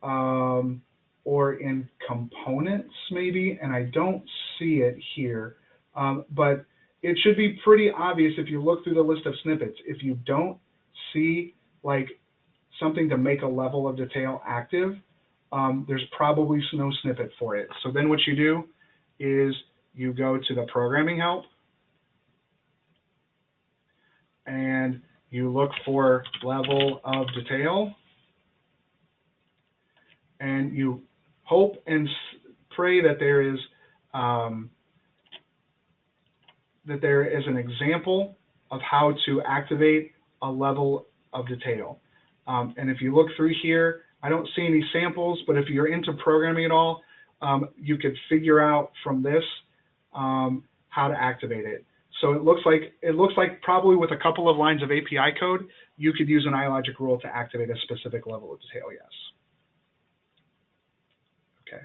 or in components maybe, and I don't see it here. But it should be pretty obvious if you look through the list of snippets. If you don't see like something to make a level of detail active, there's probably no snippet for it. So then what you do is you go to the programming help and you look for level of detail, and you hope and pray that there is an example of how to activate a level of detail. And if you look through here, I don't see any samples, but if you're into programming at all, you could figure out from this how to activate it. So it looks like probably with a couple of lines of API code, you could use an iLogic rule to activate a specific level of detail, yes. Okay.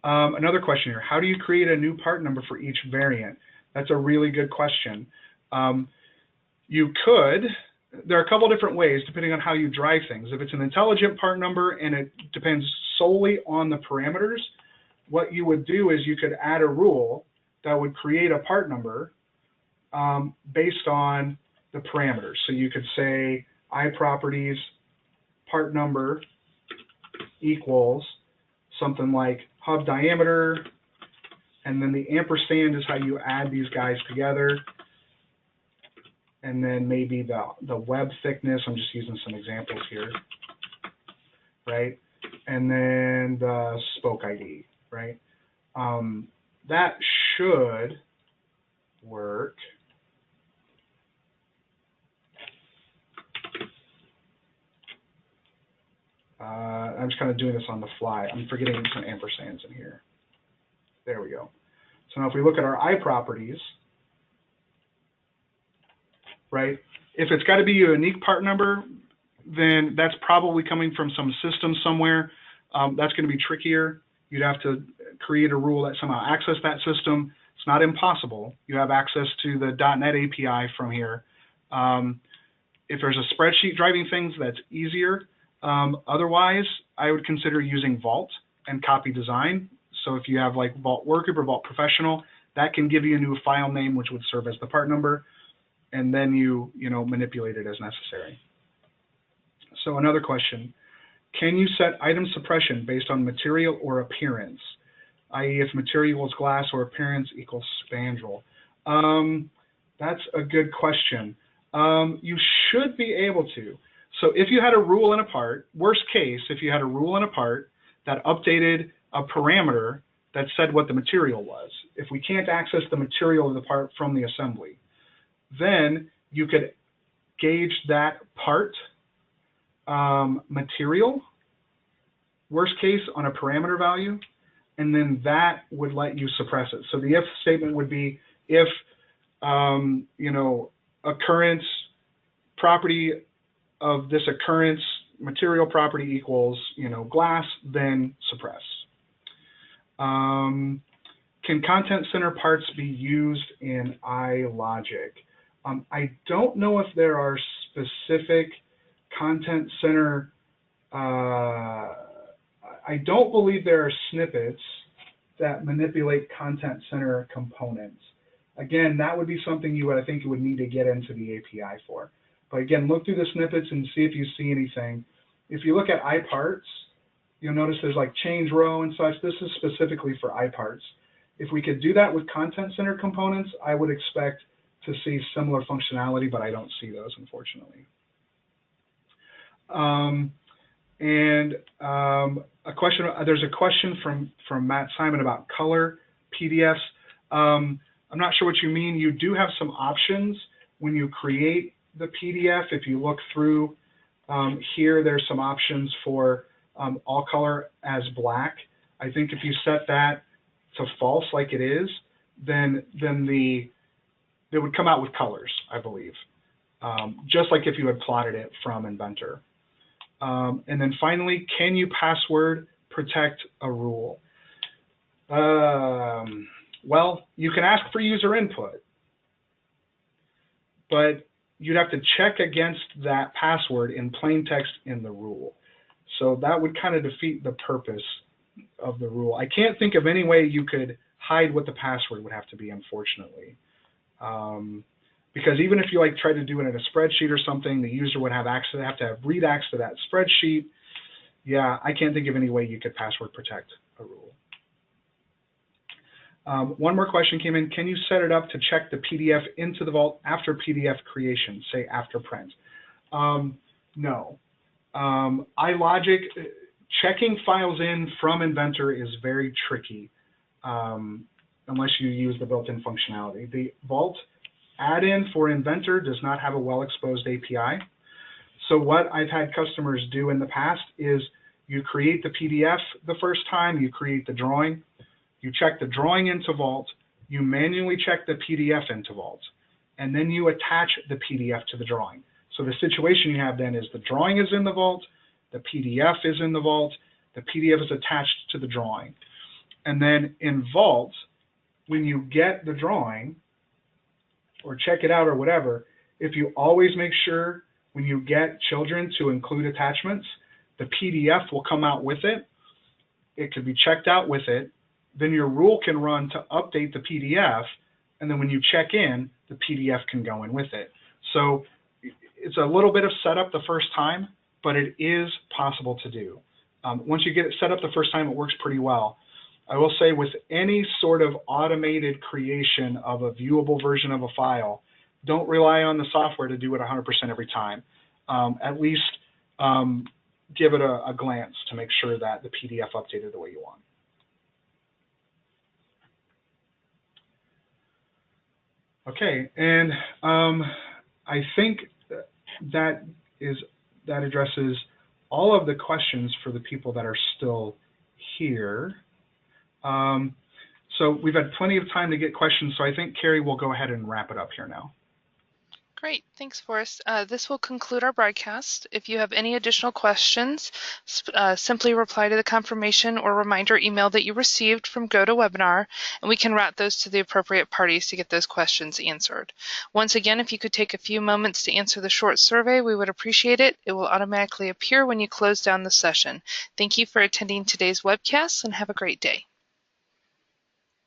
Another question here, how do you create a new part number for each variant? That's a really good question. You could, there are a couple different ways depending on how you drive things. If it's an intelligent part number and it depends solely on the parameters, what you would do is you could add a rule that would create a part number based on the parameters. So you could say iProperties part number equals something like hub diameter, and then the ampersand is how you add these guys together, and then maybe the web thickness. I'm just using some examples here, right? And then the spoke ID, right? That should work. I'm just kind of doing this on the fly. I'm forgetting some ampersands in here. There we go. So now if we look at our iProperties, right, if it's got to be a unique part number, then that's probably coming from some system somewhere. That's going to be trickier. You'd have to create a rule that somehow access that system. It's not impossible. You have access to the .NET API from here. If there's a spreadsheet driving things, that's easier. Otherwise, I would consider using Vault and copy design. So if you have like Vault Workgroup or Vault Professional, that can give you a new file name, which would serve as the part number, and then you manipulate it as necessary. So another question, can you set item suppression based on material or appearance, i.e. if material equals glass or appearance equals spandrel? That's a good question. You should be able to. So if you had a rule in a part, worst case, if you had a rule in a part that updated a parameter that said what the material was, if we can't access the material of the part from the assembly, then you could gauge that part material, worst case, on a parameter value, and then that would let you suppress it. So the if statement would be if, occurrence property of this occurrence material property equals, glass, then suppress. Can content center parts be used in iLogic? I don't know if there are specific content center, I don't believe there are snippets that manipulate content center components. Again, that would be something I think you would need to get into the API for. But again, look through the snippets and see if you see anything. If you look at iParts, you'll notice there's like change row and such. This is specifically for iParts. If we could do that with content center components, I would expect to see similar functionality, but I don't see those, unfortunately. There's a question from Matt Simon about color PDFs. I'm not sure what you mean. You do have some options when you create the PDF. If you look through here, there's some options for all color as black. I think if you set that to false like it is, then it would come out with colors, I believe, just like if you had plotted it from Inventor. And then finally, can you password protect a rule? Well, you can ask for user input, but you'd have to check against that password in plain text in the rule. So that would kind of defeat the purpose of the rule. I can't think of any way you could hide what the password would have to be, unfortunately. Because even if you try to do it in a spreadsheet or something, the user would have to have read access to that spreadsheet. Yeah, I can't think of any way you could password protect a rule. One more question came in. Can you set it up to check the PDF into the Vault after PDF creation, say after print? No. iLogic, checking files in from Inventor is very tricky unless you use the built-in functionality. The Vault add-in for Inventor does not have a well-exposed API. So what I've had customers do in the past is you create the PDF the first time, you create the drawing, you check the drawing into Vault, you manually check the PDF into Vault, and then you attach the PDF to the drawing. So the situation you have then is the drawing is in the Vault, the PDF is in the Vault, the PDF is attached to the drawing. And then in Vault, when you get the drawing, or check it out or whatever, if you always make sure when you get children to include attachments, the PDF will come out with it. It could be checked out with it. Then your rule can run to update the PDF, and then when you check in, the PDF can go in with it. So it's a little bit of setup the first time, but it is possible to do. Once you get it set up the first time, it works pretty well. I will say with any sort of automated creation of a viewable version of a file, don't rely on the software to do it 100% every time. At least give it a glance to make sure that the PDF updated the way you want. Okay, and I think that addresses all of the questions for the people that are still here. So we've had plenty of time to get questions, so I think Carrie will go ahead and wrap it up here now. Great, thanks, Forrest. This will conclude our broadcast. If you have any additional questions, simply reply to the confirmation or reminder email that you received from GoToWebinar, and we can route those to the appropriate parties to get those questions answered. Once again, if you could take a few moments to answer the short survey, we would appreciate it. It will automatically appear when you close down the session. Thank you for attending today's webcast, and have a great day.